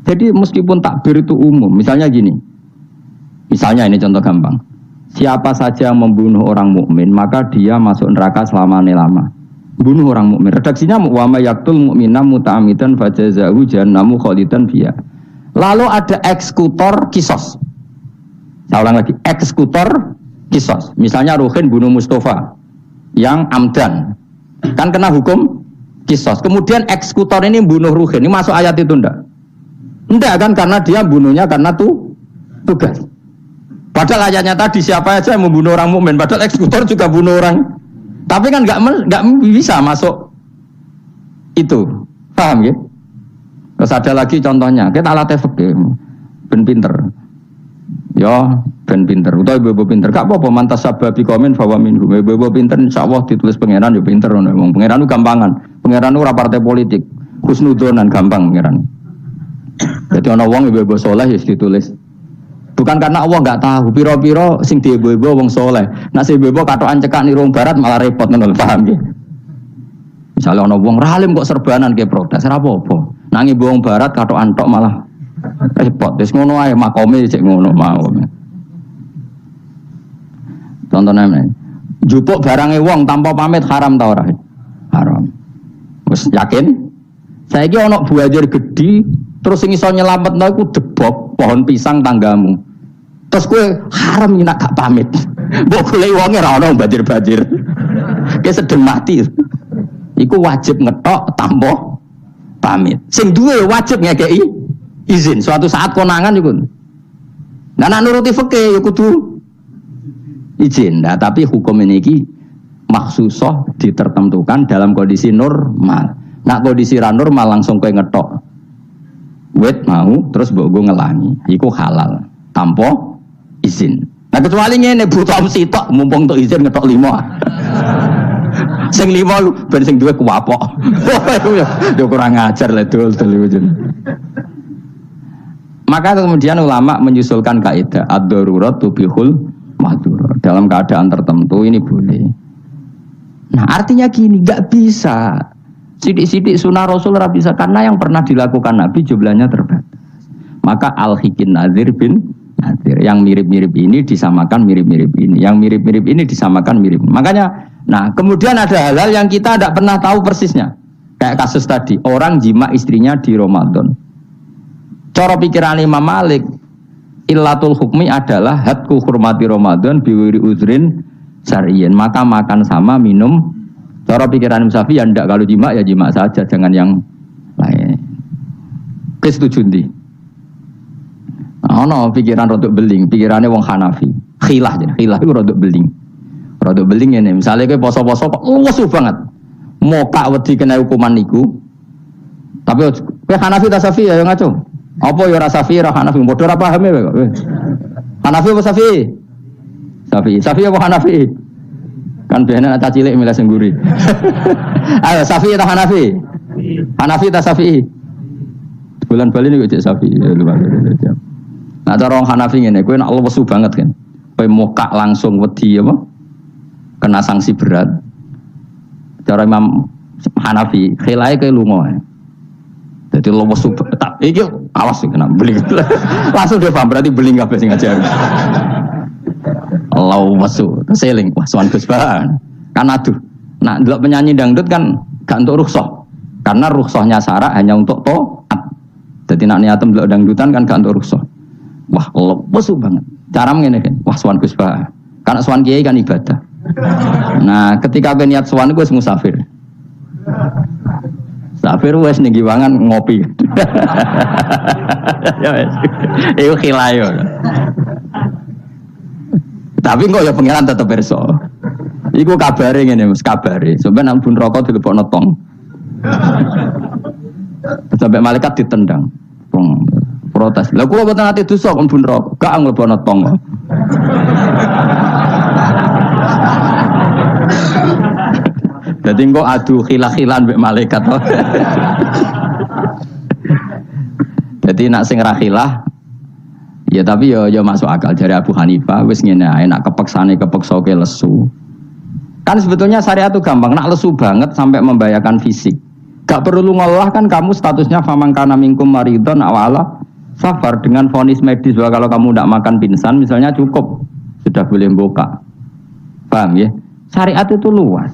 Jadi meskipun takbir itu umum, misalnya gini. Misalnya ini contoh gampang. Siapa saja yang membunuh orang mukmin, maka dia masuk neraka selama-lama. Bunuh orang mukmin. Redaksinya wa may yaqtul mu'mina muta'ammidan fajazahu jahannamu khalidan fiha. Lalu ada eksekutor kisos. Saya ulang lagi, eksekutor kisos. Misalnya Ruhin bunuh Mustafa yang amdan. Kan kena hukum kisos. Kemudian eksekutor ini bunuh Ruhin. Ini masuk ayat itu enggak? Enggak kan, karena dia bunuhnya karena tugas. Padahal ayatnya tadi siapa aja yang membunuh orang mukmin, padahal eksekutor juga bunuh orang. Tapi kan enggak bisa masuk itu. Paham ya? Terus ada lagi contohnya, kita alat fikih ben pinter. Ya, ben pinter. Utawa ibu pinter. Gak apa-apa mantas sababi komen bahwa minhum. Ibu pinter insyaallah ditulis pangeran ya pinter ngono. Wong pangeran ku gampangan. Pangeran ora partai politik. Husnudonan gampang pangeran. Jadi ana wong ibu saleh wis ditulis. Bukan karena Allah enggak tahu, piro-piro sing diibu-ibu wong saleh. Nek sing ibu katokan cekak niru barat malah repot ngono, paham nggih. Misale ana wong ralim kok serbanan ke protes, ora apa-apa. Nang ibu wong barat katokan tok malah repot. Wis ngono ae makome cek ngono mau. Contohnya meneh. Jupuk barange wong tanpa pamit haram ta ora? Haram. Wis yakin? Saiki ana buajar gedhi terus sing iso nyelametno iku debok pohon pisang tanggamu. Terus kowe haram nek gak pamit. Mbok golek wonge ora ono banjir-banjir. Ki sedeng mati. Iku wajib ngetok tanpa pamit. Sing duwe wajib ngekeki izin. Suatu saat konangan iku. Nah nek nuruti fikih ya kudu izin. Nah tapi hukum ini iki maksusah ditertentukan dalam kondisi normal. Nak kondisi ra normal langsung kowe ngetok. Wet mau terus mbok go ngelangi. Iku halal tanpa izin. Nah kecuali ngene buta sitok mumpung untuk izin ngetok 5. Sing 5 ben sing duwe kuwapok. Yo kurang ajar le dul. Maka kemudian ulama menyusulkan kaidah ad-darurat tubihul mahdurat. Dalam keadaan tertentu ini boleh. Nah artinya gini, enggak bisa. Sidik-sidik sunnah Rasul ora bisa karena yang pernah dilakukan Nabi jumlahnya terbatas. Maka al-hikin nazir bin nazir. Yang mirip-mirip ini disamakan mirip-mirip ini. Yang mirip-mirip ini disamakan mirip. Makanya, nah kemudian ada hal-hal yang kita tidak pernah tahu persisnya. Kayak kasus tadi, orang jima istrinya di Ramadan. Cara pikiran Imam Malik, illatul hukmi adalah hadku hurmati Ramadan biwiri uzrin syar'iyyin. Maka makan sama minum. Cara pikiran Imam Syafi'i ya ndak, kalau jima ya jima saja, jangan yang lain. Kesetuju ndi? Ono pikiran rodok beling, pikirannya wong Hanafi. Khilah itu rodok beling. Rodok beling ini, misalnya kowe poso-poso kok luwes banget. Mokak wedi kena hukuman niku. Tapi kowe Hanafi ta Syafi'i ya ngaco. Apa ya ora Syafi'i ora Hanafi, padha ora paham ya kok. Hanafi apa Syafi'i? Syafi'i apa Hanafi? Kan biasanya anak cilik milih sengguri. Ayo Syafi'i atau Hanafi? Hanafi atau Syafi'i? Bulan Bali ini cek Syafi'i. Nah cara orang Hanafi ini, kue nak lesu banget kan. Kue mokak langsung wedi apa? Kena sanksi berat. Cara Imam Hanafi, khilai kue lungo. Jadi lesu tak. Iki awas sih kena beling. Langsung dia paham berarti beling apa sih ngajar. Allah wasu, seling, wah suan kesbahan. Kan aduh, nak delok penyanyi dangdut kan gak untuk rukhsah. Karena rukhsahnya syarak hanya untuk taat. Jadi nak niatem delok dangdutan kan gak untuk rukhsah. Wah, Allah wasu banget. Cara ngene kan, wah suan kesbahan. Karena suan kiai kan ibadah. Nah, ketika kowe niat suan iku wis musafir. Musafir wis ning giwangan ngopi. Ya wis. Iku khilayo. Tapi kok ya pengiran tetep perso. Iku kabare ngene Mas, kabare. Sampeyan nang bun rokok dilebokno tong. Sampai malaikat ditendang. Protes. Lah kula mboten ate dosa kon bun neraka. Gak nglebono tong. Dadi engko adu khilah-khilan mbek malaikat. Jadi nak sing ra khilah ya tapi ya masuk akal dari Abu Hanifah wis ngene ae nak kepeksane kepeksoke lesu. Kan sebetulnya syariat itu gampang, nak lesu banget sampai membahayakan fisik. Gak perlu ngolah kan kamu statusnya famangkana minkum maridon awala safar dengan vonis medis bahwa kalau kamu tidak makan pingsan misalnya cukup sudah boleh buka. Paham ya? Syariat itu luas.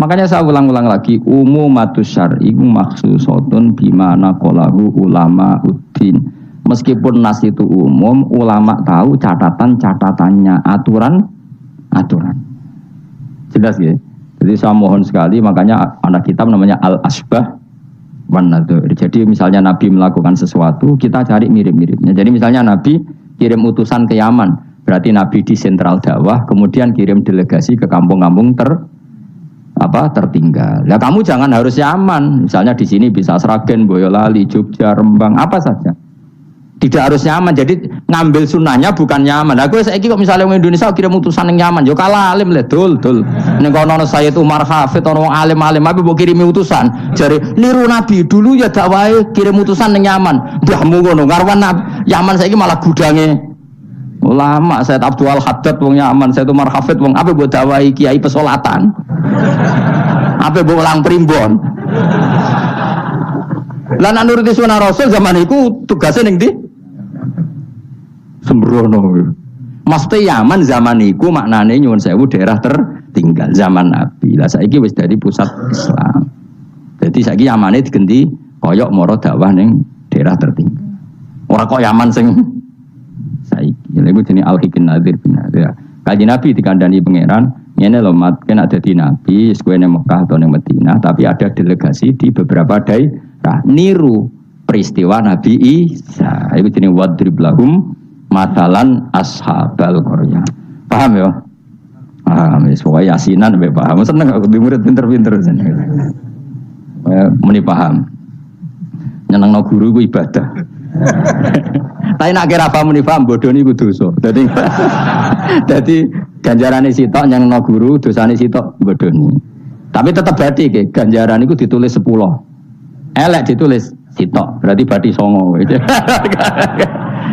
Makanya saya ulang-ulang lagi umumatus syar'i maksusotun bimana qalahu ulama uddin. Meskipun nas itu umum, ulama tahu catatan-catatannya, aturan-aturan. Jelas ya? Jadi saya mohon sekali, makanya anak kitab namanya Al-Asbah wan Nadhair. Jadi misalnya Nabi melakukan sesuatu, kita cari mirip-miripnya. Jadi misalnya Nabi kirim utusan ke Yaman, berarti Nabi di sentral dakwah, kemudian kirim delegasi ke kampung-kampung tertinggal. Ya kamu jangan harus Yaman. Misalnya di sini bisa Sragen, Boyolali, Jogja, Rembang, apa saja. Tidak harus Yaman. Jadi ngambil sunnahnya bukan Yaman. Aku saiki kok misalnya orang Indonesia kirim utusan yang Yaman, yo kalah alim le dul. Ning kono Sayyid Umar Hafid ono alim-alim apa mbok kirimi utusan. Jare niru Nabi dulu ya dakwahe kirim utusan ning Yaman. Mbahmu ngono ngarwan Yaman saiki malah gudange ulama. Sayyid Abdul Haddad wong Yaman, Sayyid Umar Hafid wong apa mbok dakwahi kiai pesolatan. Apa mbok ulang primbon. Lan nuruti sunah Rasul zaman iku tugasnya ning ndi? Sembrono. Mesti Yaman zaman iku maknane nyuwun sewu daerah tertinggal zaman Nabi. Lah saiki wis dadi pusat Islam. Jadi saiki Yamane digenti koyok moro dakwah ning daerah tertinggal. Ora kok Yaman sing saiki. Lha iku jenenge Al-Hikin Nadir bin Nadir. Kanjeng Nabi dikandani pangeran, ngene lho mat kena dadi nabi, wis kowe ning Mekah atau ning Madinah, tapi ada delegasi di beberapa daerah niru peristiwa Nabi Isa. Iku jenenge wadrib lahum matalan ashabal qaryah. Paham ya? Paham wis pokoke yasinan mbek paham. Seneng aku di murid pinter-pinter jenenge. Muni paham. Nyenengno guru ku ibadah. Tapi nak kira paham muni paham bodoh niku dosa. Dadi ganjarane sitok nyenengno guru, dosane sitok bodoni. Tapi tetap berarti ke ganjaran niku ditulis 10. Elek ditulis sitok, berarti badi songo.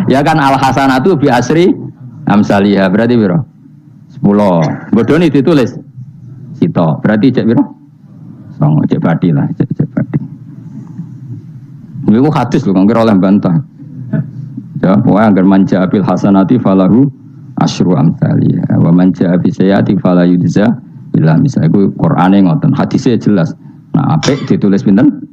Ya kan al hasanatu bi asri amsaliyah, berarti piro? 10. Bodoni ditulis sitok, berarti cek piro? Songo, cek badi lah, cek badi. Niku hadis lho kang kira oleh bantah. Ya, pokoknya agar manja bil hasanati falahu asyru amsaliyah, wa manja bi sayyiati fala yujza illa misal. Iku Qur'ane ngoten, hadisnya jelas. Nah, apik ditulis pinten?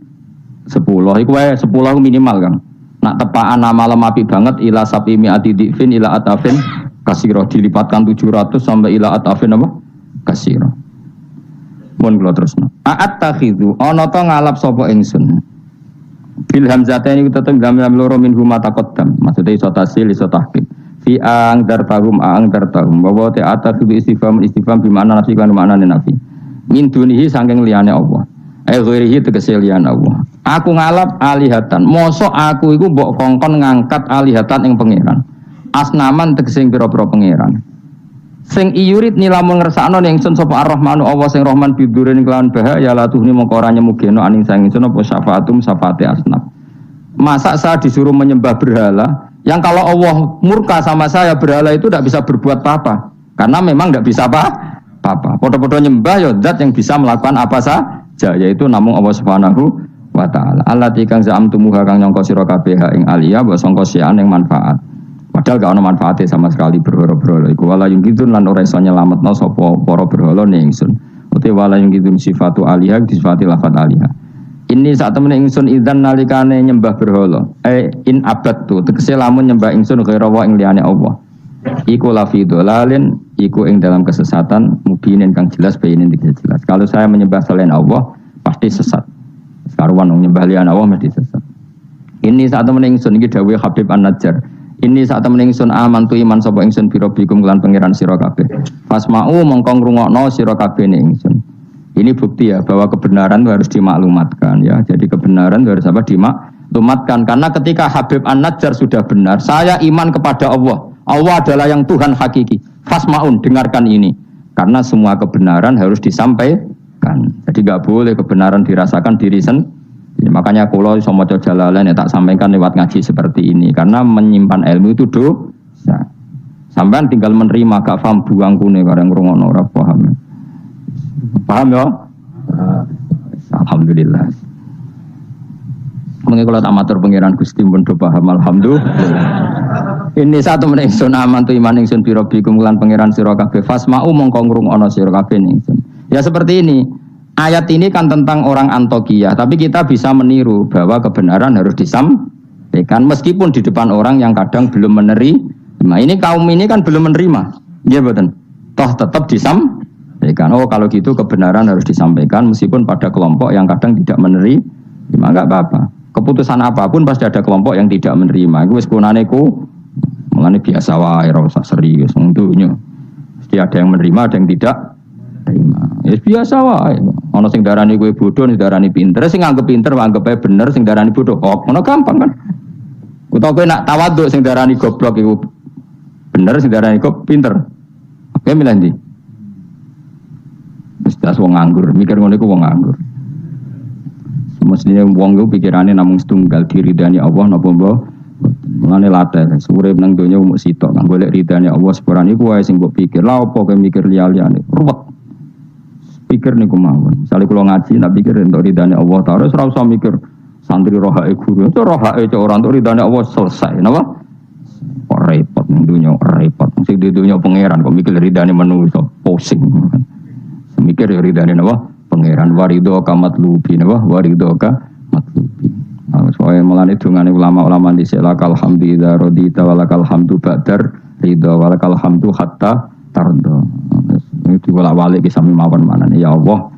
10. Iku wae 10 minimal, Kang. Nak tepaan malam api banget ila sapimi atidifin ila atafin kasiro dilipatkan 700 sampai ila atafin apa? Kasiro. Mun kula terusno. A'at takhidhu ana ta ngalap sapa ingsun. Bil hamzataini tetep gambar loro min huma taqaddam. Maksudnya iso tasil iso tahqiq. Fi ang dartahum bahwa te atakhidhu istifham bi makna nafi kan maknane nafi. Min dunihi saking liyane Allah. Ghairihi tegese liyane Allah. Aku ngalap alihatan. Mosok aku iku mbok kongkon ngangkat alihatan ing pangeran. Asnaman tegese pira-pira pangeran. Sing iyurit nilamun ngersakno ning ingsun sapa Ar-Rahmanu Allah sing Rahman bidurin kelawan bahaya latuhni mongko ora nyemugeno aning sang ingsun apa syafaatum syafaate asnaf. Masa saya disuruh menyembah berhala yang kalau Allah murka sama saya berhala itu tidak bisa berbuat apa-apa karena memang tidak bisa apa-apa. Podo-podo nyembah ya zat yang bisa melakukan apa saja yaitu namung Allah Subhanahu wa taala. Allati kang za'amtumuha kang nyangka sira kabeh ing aliyah wa sangka sian ing manfaat. Padahal gak ono manfaatnya sama sekali berhala-berhala iku wala yung kidun lan ora iso nyelametno sapa para berhala ning ingsun. Uti wala yung kidun sifatu alihah disifati lafat alihah. Ini saat temen ingsun idzan nalikane nyembah berhala. In abadtu tegese lamun nyembah ingsun ghaira wa ing liyane Allah. Iku lafi dolalin iku ing dalam kesesatan mubinin kang jelas bayinin jelas. Kalau saya menyembah selain Allah pasti sesat. Sekarang nyembah liyane Allah mesti sesat. Ini saat temen ingsun iki dawuh Habib An-Najjar. Ini saat temen ingsun aman tu iman sapa ingsun biro bikum lan pangeran sira kabeh. Fasma'u mongko ngrungokno sira kabeh ning ingsun. Ini bukti ya bahwa kebenaran itu harus dimaklumatkan ya. Jadi kebenaran itu harus apa? Dimaklumatkan. Karena ketika Habib An-Najjar sudah benar, saya iman kepada Allah. Allah adalah yang Tuhan hakiki. Fasmaun, dengarkan ini. Karena semua kebenaran harus disampaikan. Jadi nggak boleh kebenaran dirasakan diri sendiri. Makanya kalau iso maca Jalalain ya tak sampaikan lewat ngaji seperti ini. Karena menyimpan ilmu itu dosa. Sampean tinggal menerima, gak paham buang kune bareng ngrungokno ora paham. Paham ya? Alhamdulillah. Mengko kula amatur pangeran Gusti pun do paham alhamdulillah. Ini satu meneh ingsun aman tu iman ingsun pira bikum lan pangeran sira kabeh fasma'u mongko ngrungokno sira kabeh ingsun. Ya seperti ini. Ayat ini kan tentang orang Antokiyah, tapi kita bisa meniru bahwa kebenaran harus disampaikan meskipun di depan orang yang kadang belum menerima. Nah ini kaum ini kan belum menerima, ya betul. Toh tetap disampaikan. Oh kalau gitu kebenaran harus disampaikan meskipun pada kelompok yang kadang tidak menerima, enggak apa-apa. Keputusan apapun pasti ada kelompok yang tidak menerima. Iku wis kunane ku, mulane biasa wae ora usah serius untuknya. Mesti ada yang menerima, ada yang tidak menerima. Ya biasa wae. Ana sing darani kowe bodoh, sing darani pinter, sing nganggep pinter nganggep ae bener, sing darani bodoh kok. Ngono gampang kan. Utawa kowe nak tawaduk sing darani goblok iku bener sing darani kok pinter. Oke milih ndi? Wis tas wong nganggur, mikir ngono iku wong nganggur. Semestinya wong iku pikirane namung setunggal diridani Allah napa mbok. Mulane latih urip nang donya umuk sitok kang golek ridane Allah sepurane iku wae sing mbok pikir. Lah opo kowe mikir liya-liyane? Ruwet. Pikir niku mawon. Misale kula ngaji nak pikir entuk ridane Allah ta ora usah mikir santri rohae guru. Itu rohae cek ora entuk ridane Allah selesai, napa? Kok repot ning dunya repot. Sing di dunya pangeran kok mikir ridane manusa pusing. Mikir ya ridane napa? Pangeran warido kamat lubi napa? Warido ka matlubi. Soale mulane dungane ulama-ulama dhisik lakal hamdu idza radita walakal hamdu ba'dar ridha walakal hamdu hatta tarda. Itu bolak-balik sami mawon manane ya Allah.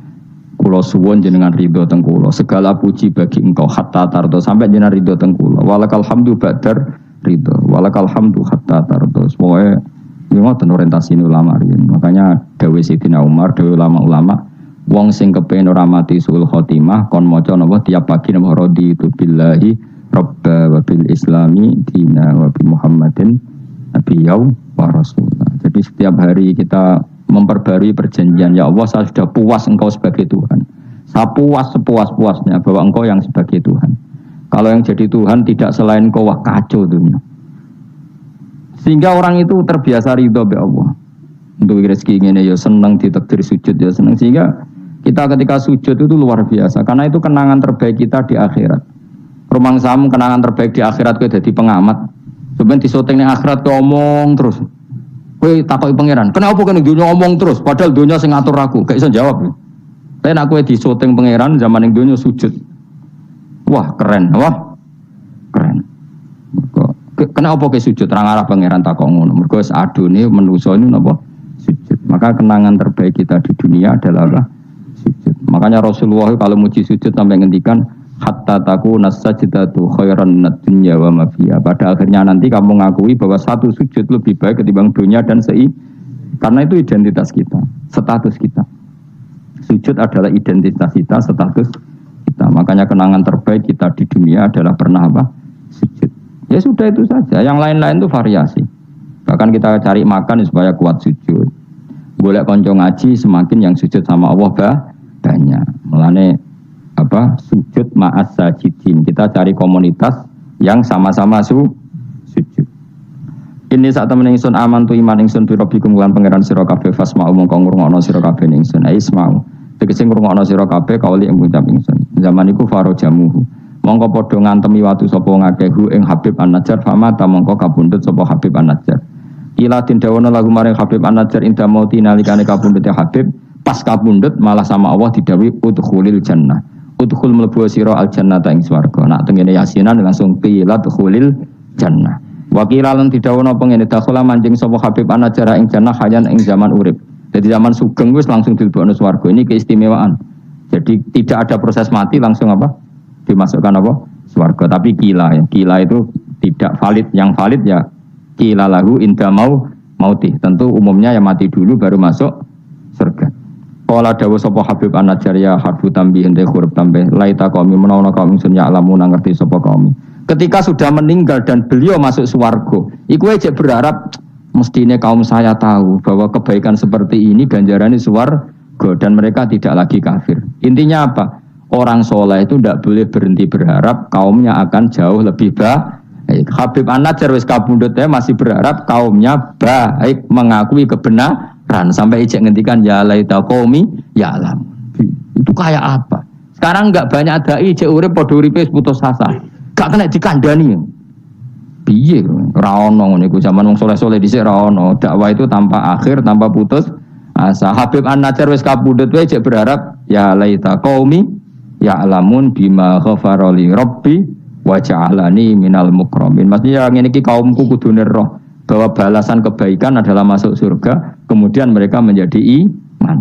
Kula suwun jenengan ridho teng kula. Segala puji bagi Engkau hatta tarda sampai jenengan ridho teng kula. Walakal hamdu ba'dar ridho walakal hamdu hatta tardo. Semoga ngoten orientasi ulama riyen. Makanya dawuh Sayyidina Umar, dawuh ulama-ulama, wong sing kepengin ora mati suul khotimah kon maca napa tiap pagi napa raditu billahi rabba wa bil islami dina wa bi Muhammadin nabiyyu wa rasulullah. Jadi setiap hari kita memperbarui perjanjian, ya Allah saya sudah puas Engkau sebagai Tuhan. Saya puas sepuas-puasnya bahwa Engkau yang sebagai Tuhan. Kalau yang jadi Tuhan tidak selain Engkau, wah kacau dunia. Sehingga orang itu terbiasa ridho be Allah. Untuk rezeki ini ya senang, ditakdir sujud ya senang. Sehingga kita ketika sujud itu luar biasa. Karena itu kenangan terbaik kita di akhirat. Rumang samu kenangan terbaik di akhirat itu jadi pengamat. Sebenarnya di syuting di akhirat kau omong terus. Kowe takoki pangeran, kenapa kene dunya omong terus padahal dunya sing ngatur aku, gak iso jawab. Tapi nek kowe di syuting pangeran zaman ning dunya sujud. Wah, keren, wah. Keren. Kenapa kowe sujud ra ngarah pangeran takok ngono? Mergo wis adune manusa ini napa? Sujud. Maka kenangan terbaik kita di dunia adalah apa? Sujud. Makanya Rasulullah kalau muji sujud sampai ngendikan hatta takuna sajdatu khairan minad dunya wa ma fiha. Pada akhirnya nanti kamu ngakui bahwa satu sujud lebih baik ketimbang dunia dan karena itu identitas kita, status kita. Sujud adalah identitas kita, status kita. Makanya kenangan terbaik kita di dunia adalah pernah apa? Sujud. Ya sudah itu saja. Yang lain-lain itu variasi. Bahkan kita cari makan supaya kuat sujud. Golek kanca ngaji semakin yang sujud sama Allah banyak. Mulane apa sujud ma'as sajidin. Kita cari komunitas yang sama-sama sujud. Ini saat temen ingsun aman tu iman ingsun tu rabbikum lan pangeran sira kabeh fasma'u mongko ngrungokno sira kabeh ingsun isma'u. Tegese ngrungokno sira kabeh kauli ing ngucap ingsun. Zaman iku faro jamuhu. Mongko padha ngantemi watu sapa ngakehu ing Habib An-Najjar fama ta mongko kabundut sapa Habib An-Najjar. Ila tindawana lagu maring Habib An-Najjar inda mauti nalikane kabundute Habib pas kabundut malah sama Allah didhawuhi udkhulil jannah. Udkhul mlebu sira al jannata ing swarga. Nak tengene yasinan langsung qilat khulil jannah. Wakila lan didhawuhna pengene dakhala manjing sapa Habib An-Najjar ing jannah hayan ing zaman urip. Jadi zaman sugeng wis langsung dilebokno swarga. Ini keistimewaan. Jadi tidak ada proses mati langsung apa? Dimasukkan apa? Swarga. Tapi kila ya. Kila itu tidak valid. Yang valid ya kila lahu inda mautih. Tentu umumnya yang mati dulu baru masuk surga. Kala dawuh sapa Habib An-Najjar ya harfu tambih ente huruf tambah laita qaumi menawa kaum ingsun ya alamu ngerti sapa kaum. Ketika sudah meninggal dan beliau masuk swarga, iku aja berharap mestinya kaum saya tahu bahwa kebaikan seperti ini ganjarannya swarga dan mereka tidak lagi kafir. Intinya apa? Orang soleh itu tidak boleh berhenti berharap kaumnya akan jauh lebih baik. Habib An-Najjar wis kabundut masih berharap kaumnya baik, mengakui kebenaran sampai ijek ngendikan ya laita qaumi ya alam. Itu kayak apa? Sekarang enggak banyak dai ijek urip padha uripe putus asa. Gak kena dikandani. Piye ora ono ngene iku zaman wong soleh-soleh dhisik ora ono. Dakwah itu tanpa akhir, tanpa putus asa. Habib An-Najjar wis kabundut wae ijek berharap ya laita qaumi ya'lamun bima ghafara li rabbi wa ja'alani minal mukramin. Maksudnya ngene iki kaumku kudu nero bahwa balasan kebaikan adalah masuk surga, kemudian mereka menjadi iman.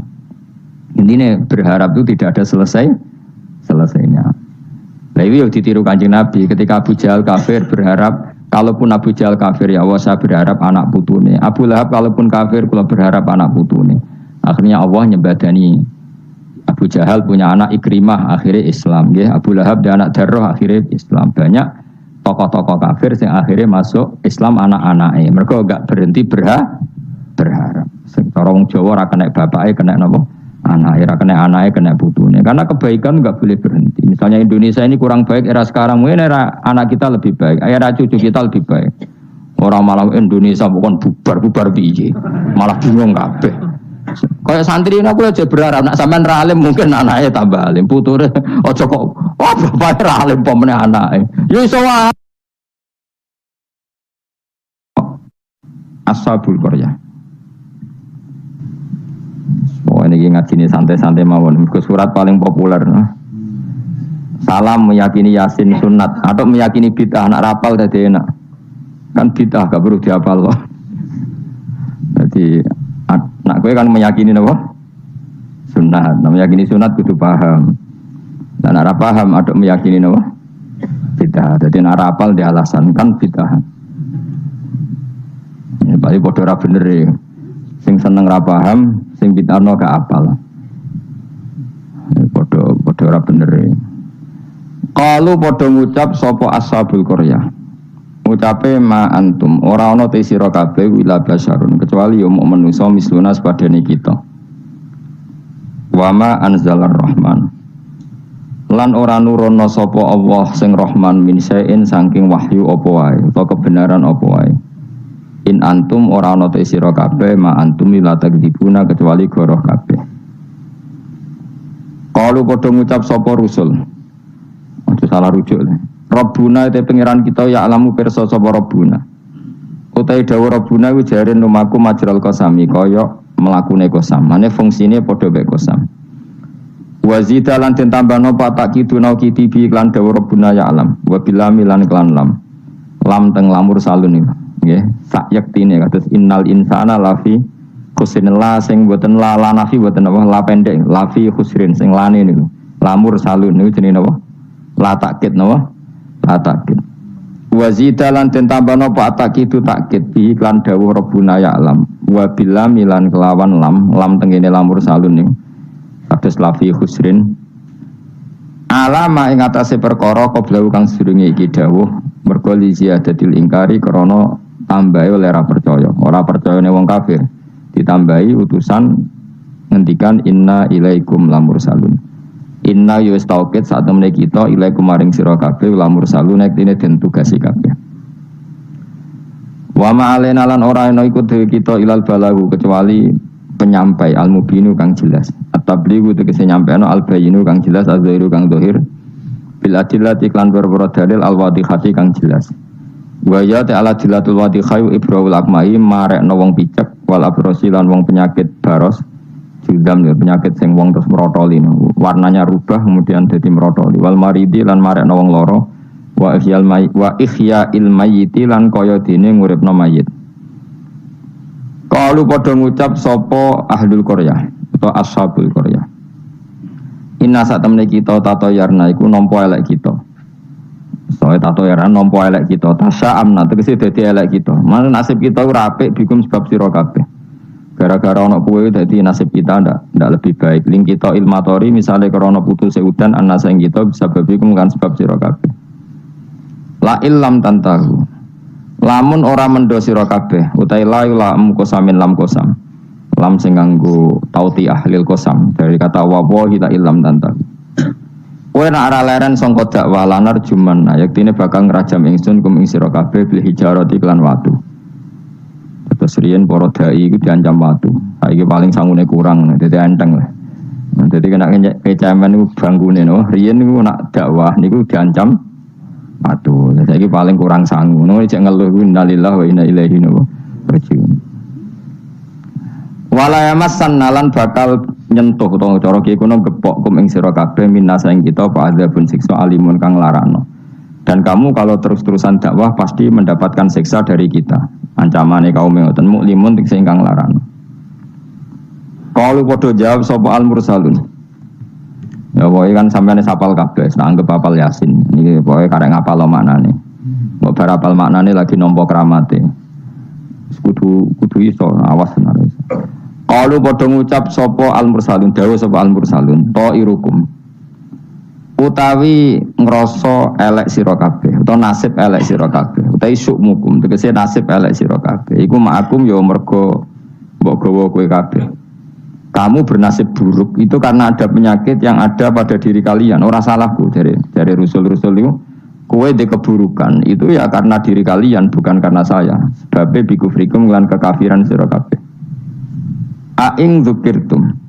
Intinya berharap itu tidak ada selesainya. Lah iki yo ditiru Kanjeng Nabi ketika Abu Jahal kafir berharap kalaupun Abu Jahal kafir ya Allah saya berharap anak putune. Abu Lahab kalaupun kafir kula berharap anak putune. Akhirnya Allah nyebadani Abu Jahal punya anak Ikrimah akhirnya Islam, ya. Abu Lahab dan anak Darroh akhirnya Islam. Banyak tokoh-tokoh kafir yang akhirnya masuk Islam anak-anaknya. Mereka enggak berhenti berharap. Orang Jawa ora kena bapaknya kena napa? Anaknya, ora kena anaknya kena putune. Karena kebaikan enggak boleh berhenti. Misalnya Indonesia ini kurang baik era sekarang, mungkin era anak kita lebih baik, era cucu kita lebih baik. Orang malah Indonesia bukan bubar piye. Malah bingung kabeh. Kayak santri ini aku aja berharap nak sampean ra alim mungkin anaknya tambah alim, puture aja kok bapaknya ra alim pomene anake. Ya iso wae. Ashabul Qaryah. Oh ini ngajine santai-santai mawon, iku surat paling populer. Salam meyakini Yasin sunat atau meyakini bid'ah anak rapal dadi enak. Kan bid'ah gak perlu dihafal loh. Jadi nak gue kan meyakini apa? Sunat. Nah, meyakini sunat kudu paham. Dan nak paham ada meyakini apa? Bid'ah. Jadi nak rapal di alasan kan bid'ah. Ya bali padha ora bener ya. Sing seneng ra paham, sing bid'ahno gak apal. Ya padha ora bener ya. Qalu padha ngucap sapa ashabul qaryah. Ucape ma antum ora ana te sira kabeh wila basyarun kecuali yo muk manusa misluna sepadane kita. Wa ma anzalar rahman. Lan ora nurono sapa Allah sing Rahman min sain saking wahyu apa wae utawa kebenaran apa wae. In antum ora ana te sira kabeh ma antum la takdzibuna kecuali goroh kabeh. Qalu padha ngucap sapa rusul. Aja salah rujuk. Rabbuna te pangeran kita ya alamu pirsa sapa Rabbuna. Utai dawuh Rabbuna ku jaren lumaku majral qasami kaya mlakune qasam. Mane fungsine padha mek qasam. Wa zida lan den tambahno patak kiduna kitibi iklan dawuh Rabbuna ya alam. Wa bilami lan klan lam. Lam teng lamur salun iki. Nggih, sak yektine kados innal insana lafi khusrin la sing boten la nafi boten apa la pendek lafi khusrin sing lane niku. Lamur salun niku jenenge napa? La takkid napa? Atakid. Wazida lan den tambahno apa atakid takkid bi iklan dawuh Rabbuna ya alam. Wa bilam milan kelawan lam tengene lamur salun ning. Kados lafi khusrin. Alama ing atase perkara qabla kang sedurunge iki dawuh mergo li ziyadatil ingkari krana tambahi oleh ora percaya. Ora percayane wong kafir ditambahi utusan ngendikan inna ilaikum lamur salun. Inna yus tauqid saat temene kita ilai kumaring sira kabeh lamur salune dene den tugasi kabeh. Wa ma alena lan ora ana iku dhewe kita ilal balagu kecuali penyampai al mubinu kang jelas. At-tablighu tegese nyampeano al bayinu kang jelas az-zahiru kang zahir. Bil adillati lan berboro dalil al wadihati kang jelas. Wa ya ta'ala dilatul wadihai ibrahul akmai marekno wong picek wal abrosi lan wong penyakit baros. Judam penyakit sing wong terus merotoli warnanya rubah kemudian jadi merotoli wal maridi lan marekno wong loro wa ihya il mayyiti lan kaya dene nguripno mayit. Kalu padha ngucap sapa ahlul qaryah atau ashabul qaryah. Inna sak temene kita tato yarna iku nampa elek kita. Soe tato yarna nampa elek kita. Tasya amna tegese dadi elek kita. Mana nasib kita ora apik bikum sebab sira kabeh. Gara-gara ono kowe dadi nasib kita ndak lebih baik. Ling kita ilmatori misalnya krana putus udan anasa ing kita bisa babi kan sebab sira kabeh. La illam tantahu. Lamun ora mendo sira kabeh utahe la kosamin lam kosam. Lam sing nganggo tauti ahlil kosam dari kata wa la illam tantahu. Kowe nek ora leren sangka dakwah lanar juman yaktine bakal ngrajam ingsun kum ing sira kabeh bil hijarati lan watu. Terus riyen para dai iku diancam watu. Saiki paling sangune kurang, dadi enteng lah. Dadi kena kecaman niku bangkune no. Riyen niku nak dakwah niku diancam watu. Saiki paling kurang sangu. Ngono cek ngeluh innalillahi wa inna ilaihi raji'un. Wala yamassan nalan bakal nyentuh utawa cara ki kono gepok kum ing sira kabeh minasa ing kita fa adzabun siksa alimun kang larano. Dan kamu kalau terus-terusan dakwah pasti mendapatkan siksa dari kita. Ancamane kaum ngoten muklimun sing kang larano. Kalau padha jawab sapa al mursalun. Ya pokoke kan sampeyan sapal kabeh, tak anggap apal Yasin. Iki pokoke karek ngapal maknane. Mbok bar apal maknane lagi nampa kramate. Kudu iso awas tenan. Kalau padha ngucap sapa al mursalun, dawuh sapa al mursalun, ta'irukum. Utawi ngrasa elek sira kabeh utawa nasib elek sira kabeh utawi sukmukum tegese nasib elek sira kabeh iku ma'akum ya mergo mbok gawa kowe kabeh kamu bernasib buruk itu karena ada penyakit yang ada pada diri kalian ora salahku dari rusul-rusul itu kowe de keburukan itu ya karena diri kalian bukan karena saya sebab bikufrikum lan kekafiran sira kabeh aing dzukirtum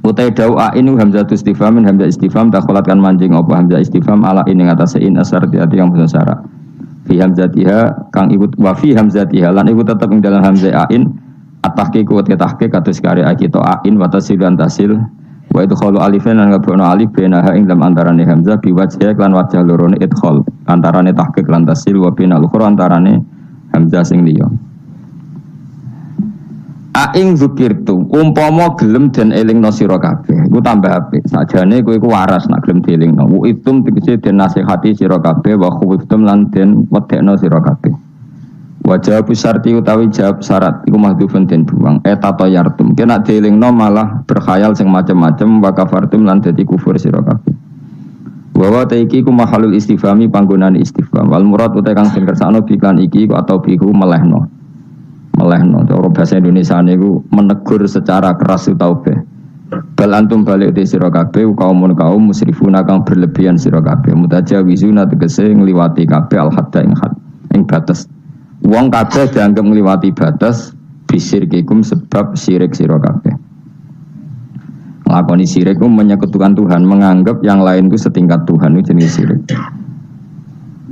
utai dau ainu hamzah istifham hamzah istifham takholatkan mancing apa hamzah istifham ala ini ngatasé in asar hati yang bener syarat fi hamzatiha kang ikut wa fi hamzatiha lan ikut tetep ing dalam hamzah ain atahqiq wa tahqiq kados kare kita ain wa tasil dan tasil wa idkhalu alifan lan ngabono alif benaha ing dalam antarane hamzah bi wajh lan wajah lorone idkhal antarane tahqiq lan tasil wa binal ukhra antarane hamzah sing liya aing zukirtu umpama gelem den elingno sira kabeh iku tambah apik sakjane kowe iku waras nak gelem dielingno wa itum tegese den nasihati sira kabeh wa khuftum lan den wedekno sira kabeh wa jawab syarti utawi jawab syarat iku mahdhufun den buang tato yartum kena dielingno malah berkhayal sing macem-macem wa kafartum lan dadi kufur sira kabeh wa iki ku mahalul istifhami panggonane istifham wal murad utawi kang den kersakno biklan iki atau biku melehno cara bahasa Indonesia niku menegur secara keras utaube bal antum balik di sira kabeh kaum musrifuna kang berlebihan sira kabeh mutajawizuna tegese ngliwati kabeh al hadda ing batas wong kabeh dianggap ngliwati batas bisirkikum sebab syirik sira kabeh nglakoni syirik ku menyekutukan Tuhan menganggap yang lain itu setingkat Tuhan itu jenis syirik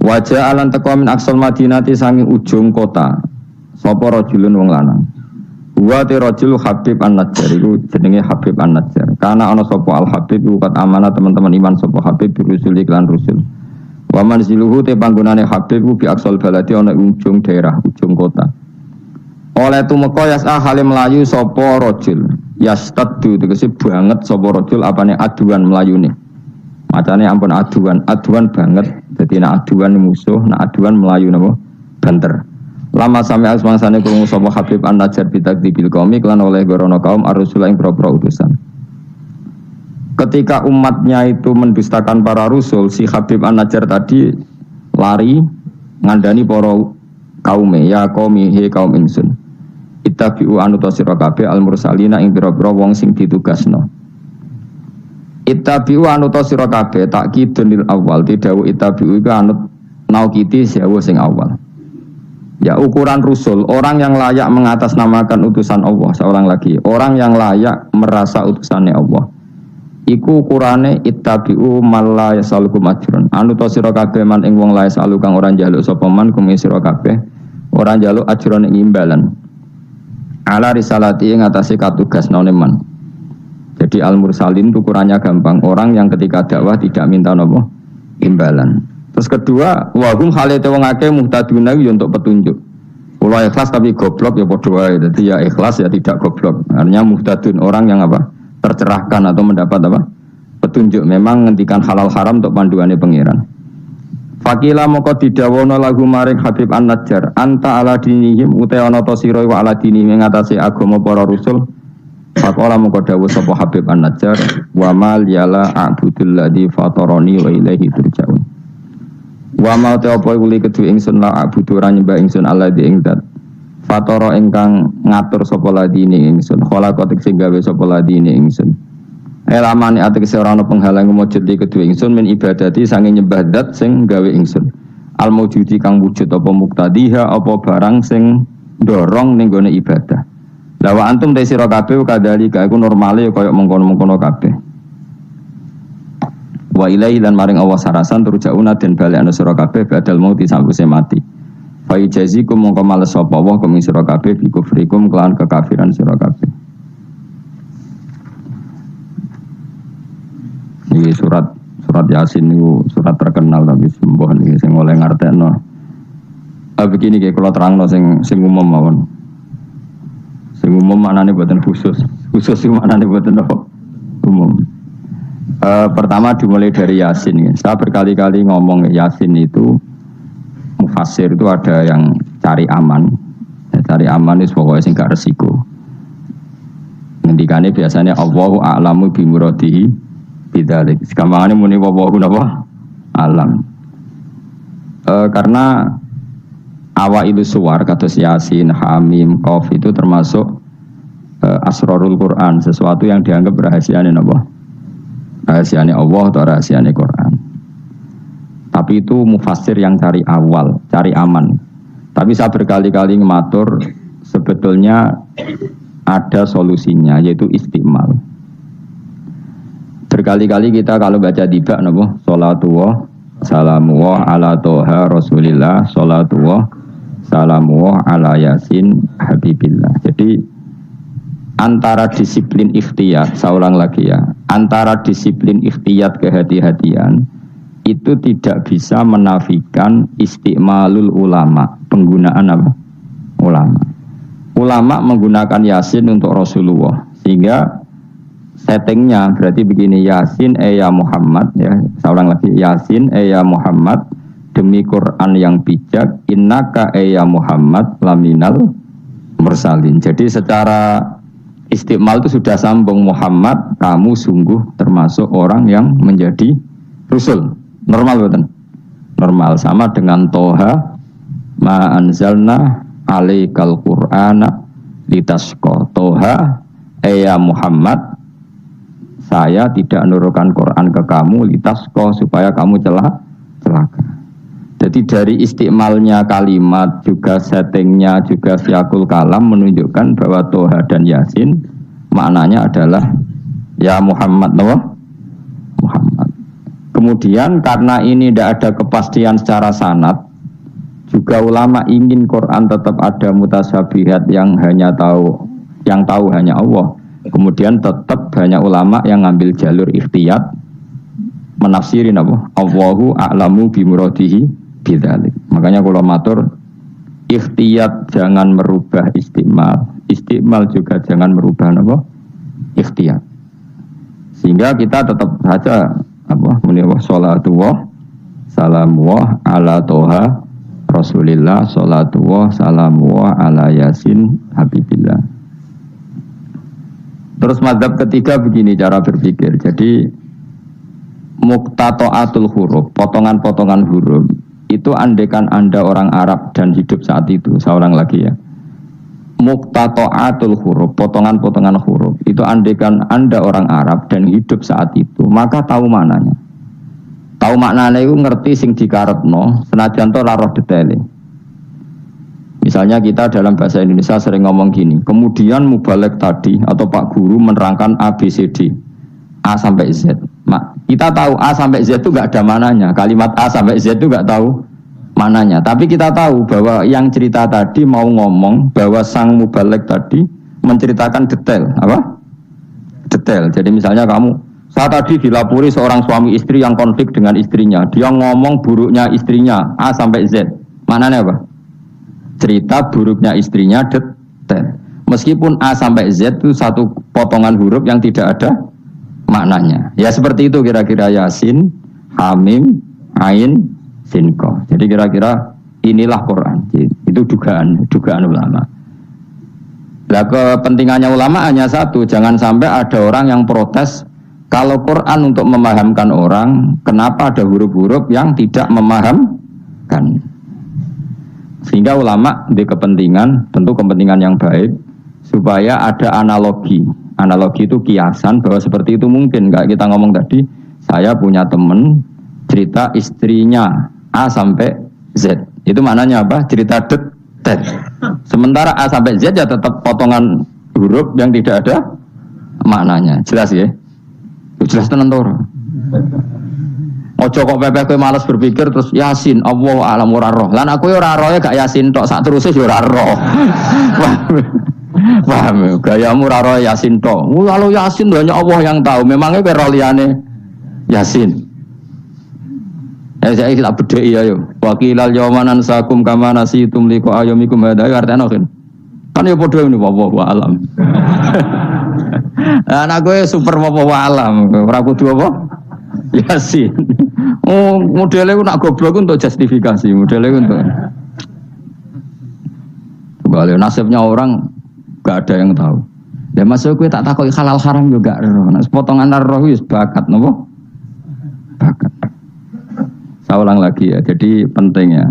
wajah alan taqwa min aqsal madinati sanging ujung kota sapa rajulun wong lanang. Wa te rajul Habib An-Najjar iku jenenge Habib An-Najjar. Karena ana sapa Al Habib iku kat amanah teman-teman iman sapa Habib rusul iklan rusul. Wa manziluhu te panggonane Habib ku bi aqsal baladi ana ujung daerah, ujung kota. Oleh tumeka yasa hale melayu sapa rajul. Yastaddu tegese banget sapa rajul apane aduan melayune. Macane ampun aduan banget. Dadi nek aduan musuh, nek aduan melayu napa? Banter. Lama sampai asmangsane krungu sapa Habib An-Najjar bitakdibil qaumi lan oleh gorono kaum ar-rusul ing propro utusan. Ketika umatnya itu mendustakan para rasul, si Habib An-Najjar tadi lari ngandani para kaume, ya qaumi he kaum ingsun. Ittabi'u anuta sira kabeh al-mursalina ing pira-pira wong sing ditugasno. Ittabi'u anuta sira kabeh takkidun lil awal, didhawuh ittabi'u iku anut naukiti sewu sing awal. Ya ukuran rusul, orang yang layak mengatasnamakan utusan Allah, seorang lagi, orang yang layak merasa utusannya Allah. Iku ukurane ittabi'u man la yasalukum ajrun. Anu to sira kabeh man ing wong la yasalu kang ora njaluk sapa man kum sira kabeh, ora njaluk ajrun ing imbalan. Ala risalati ing atase katugasane man. Jadi al-mursalin itu ukurannya gampang, orang yang ketika dakwah tidak minta napa imbalan. Terus kedua, wahum halete wong akeh muhtaduna yo untuk petunjuk. Kula ikhlas tapi goblok ya padha wae. Dadi ya ikhlas ya tidak goblok. Artinya muhtadun orang yang apa? Tercerahkan atau mendapat apa? Petunjuk. Memang ngendikan halal haram untuk panduannya pangeran. Fakila moko didawono lagu maring Habib An-Najjar, anta ala dinihim uta ana ta sira wa ala dinihim ngatasi agama para rasul. Faqala moko dawuh sapa Habib An-Najjar, wa mal yala a'budul ladzi fatarani wa ilaihi turja'un. Wa ma ta apa kuli kedu ingsun la a'budu ra nyembah ingsun alladzi ing zat. Fatara ingkang ngatur sapa ladine ingsun, khalaqat sing gawe sapa ladine ingsun. Elamane ategese ora ana penghalang mujud di kedue ingsun min ibadati sange nyembah zat sing gawe ingsun. Al mujudi kang wujud apa muktadiha apa barang sing ndorong ning gone ibadah. La wa antum te sira kabeh kadhalika iku normale kaya mengkono-mengkono kabeh. Wa ilaihi lan maring Allah sarasan turjauna den balekna sira kabeh badal mauti sawise mati. Fa ijazikum mongko males sapa wa kum sira kabeh bi kufrikum kelan kekafiran sira kabeh. Ini surat Yasin itu surat terkenal tapi sembuh nih sing oleh ngartekno. Begini kayak kalau terangno sing umum mawon. Sing umum maknane boten khusus. Khusus sing maknane boten apa? Umum. Pertama dimulai dari Yasin ya. Saya berkali-kali ngomong Yasin itu mufassir itu ada yang cari aman. Ya, cari aman itu pokoknya sing gak resiko. Ngendikane biasanya Allahu a'lamu bi muradihi bidzalik. Sekamane muni wawahu napa? Alam. Karena awailu suwar kados Yasin, Hamim, Qaf itu termasuk asrarul Quran, sesuatu yang dianggap rahasiane napa? Rahasiane Allah atau rahasiane Quran. Tapi itu mufassir yang cari awal, cari aman. Tapi saya berkali-kali ngematur sebetulnya ada solusinya yaitu istimal. Berkali-kali kita kalau baca tiba napa salatullah salamullah ala toha rasulillah salatullah salamullah ala yasin habibillah. Jadi antara disiplin ikhtiyat, saya ulang lagi ya, antara disiplin ikhtiyat kehati-hatian itu tidak bisa menafikan istimalul ulama, penggunaan apa? Ulama menggunakan yasin untuk Rasulullah sehingga settingnya berarti begini, Yasin ya Muhammad ya, saya ulang lagi, Yasin ya Muhammad demi Quran yang bijak, innaka ya Muhammad laminal mursalin. Jadi secara istimal itu sudah sambung, Muhammad kamu sungguh termasuk orang yang menjadi rasul. Normal betul? Normal, sama dengan Toha ma anzalna alaikal qur'ana litasqa. Toha ya Muhammad saya tidak menurunkan Quran ke kamu litasqa supaya kamu celaka. Jadi dari istimalnya kalimat juga settingnya juga siakul kalam menunjukkan bahwa Toha dan Yasin maknanya adalah ya Muhammad Muhammad. Kemudian karena ini tidak ada kepastian secara sanad, juga ulama ingin Quran tetap ada mutasyabihat yang tahu hanya Allah. Kemudian tetap banyak ulama yang ngambil jalur ikhtiyat menafsirin apa? Allahu a'lamu bi muradihi bidzalik. Makanya kalau matur ikhtiyat jangan merubah istimal, istimal juga jangan merubah apa? Ikhtiyat. Sehingga kita tetap saja apa? Muni salatullah salamullah ala toha rasulillah salatullah salamullah ala yasin habibillah. Terus mazhab ketiga begini cara berpikir. Jadi muqtata'atul huruf, potongan-potongan huruf itu andekan Anda orang Arab dan hidup saat itu, saya ulang lagi ya. Muqtata'atul huruf, potongan-potongan huruf itu andekan Anda orang Arab dan hidup saat itu, maka tahu maknanya. Tahu maknanya itu ngerti sing dikarepno, senajan to ora roh detaile. Misalnya kita dalam bahasa Indonesia sering ngomong gini, kemudian mubalek tadi atau Pak Guru menerangkan A, B, C, D A sampai Z. Kita tahu A sampai Z itu gak ada mananya, kalimat A sampai Z itu gak tahu mananya. Tapi kita tahu bahwa yang cerita tadi mau ngomong bahwa sang mubalek tadi menceritakan detail. Apa? Detail. Jadi misalnya saya tadi dilapori seorang suami istri yang konflik dengan istrinya. Dia ngomong buruknya istrinya A sampai Z. Mananya apa? Cerita buruknya istrinya detail. Meskipun A sampai Z itu satu potongan huruf yang tidak ada maknanya. Ya seperti itu kira-kira Yasin, Hamim, Ain, sinko. Jadi kira-kira inilah Quran. Itu dugaan ulama. Nah, kepentingannya ulama hanya satu, jangan sampai ada orang yang protes kalau Quran untuk memahamkan orang, kenapa ada huruf-huruf yang tidak memahamkan? Sehingga ulama di kepentingan, tentu kepentingan yang baik, supaya ada analogi. Analogi itu kiasan bahwa seperti itu mungkin. Kayak kita ngomong tadi, saya punya teman cerita istrinya A sampai Z. Itu maknanya apa? Cerita detail. Sementara A sampai Z ya tetap potongan huruf yang tidak ada maknanya. Jelas ya? Jelas tenan to ora? Ojo kok pepeh kowe malas berpikir terus Yasin Allah alam ora roh. Lan aku ya ora rohe gak Yasin tok, sak terus ya ora roh. Paham? Gayamu ora roh Yasin tok. Kalau Yasin hanya Allah yang tahu. Memangnya kowe roh liyane Yasin. Saya tak bedheki ayo. Wa qilal yawma nansakum kama nasitum liqa ayyamikum hadza artane kan ya padha ngene wallahu alam. Anak gue super wallahu alam. Ora kudu apa? Yasin. Oh, modelnya nak goblok untuk justifikasi, modelnya untuk. Balik nasibnya orang gak ada yang tahu. Dan masuk gue tak takut halal haram juga. Nah, potongan roh itu bakat, nopo? Bakat. Saya ulang lagi ya. Jadi pentingnya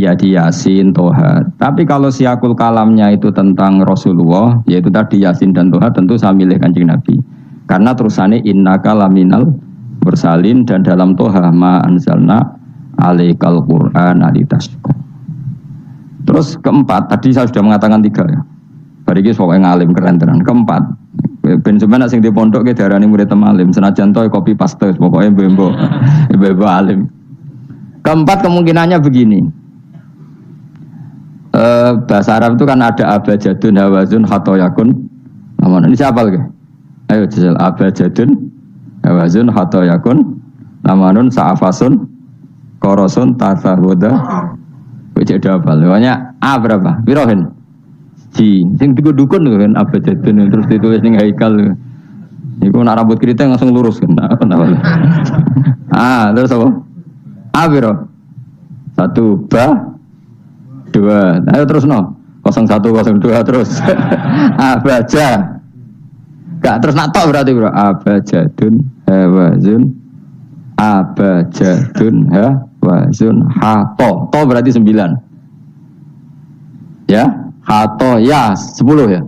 ya di Yasin, Toha. Tapi kalau siakul kalamnya itu tentang Rasulullah, yaitu tadi Yasin dan Toha, tentu saya milih Kanjeng Nabi. Karena terusannya innaka laminal bersalin dan dalam Toha ma anzalna alaikal Qur'an alitasqa. Terus keempat, tadi saya sudah mengatakan 3 ya. Bariki pokoknya ngalim keren tenan. Keempat, ben sampeyan sing di pondok ke darani murid alim, senajan to copy paste pokoknya mbembo alim. Keempat kemungkinannya begini. Bahasa Arab itu kan ada abajadun, hawazun, khatoyakun. Ini siapa lagi? Ayo jajal abajadun, hawazun, khatoyakun, namanun, sa'afasun, korosun, tasahuda. Wajah hafal. Pokoknya A berapa? Birohin. Ji, sing dukun kan abajadun terus ditulis ning haikal. Iku nak rambut keriting langsung lurus kan. Terus apa? A biro. 1 ba 2. Ayo terus no. 01 02 terus. Abaja. Gak terus nak tok berarti bro. Abajadun hawazun abajadun hawazun hato. To berarti 9. Ya, hato ya 10 ya.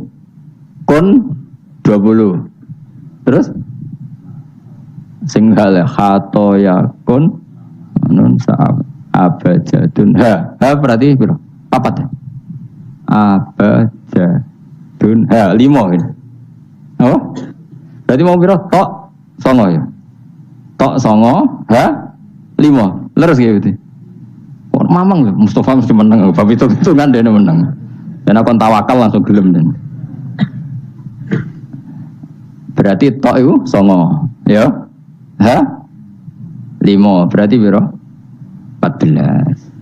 Kun 20. Terus singhal ya hato ya kun nun sa'ab abajadun berarti bro. 4 ya. Abajadun 5 ini. Oh? Berarti mau biro tok 9 ya. Tok 9 5. Leres gitu. Oh, mamang lho Mustafa mesti menang. Bab itu kan dia menang. Dan aku tawakal langsung gelem den. Berarti tok itu 9 ya. 5 berarti biro 14.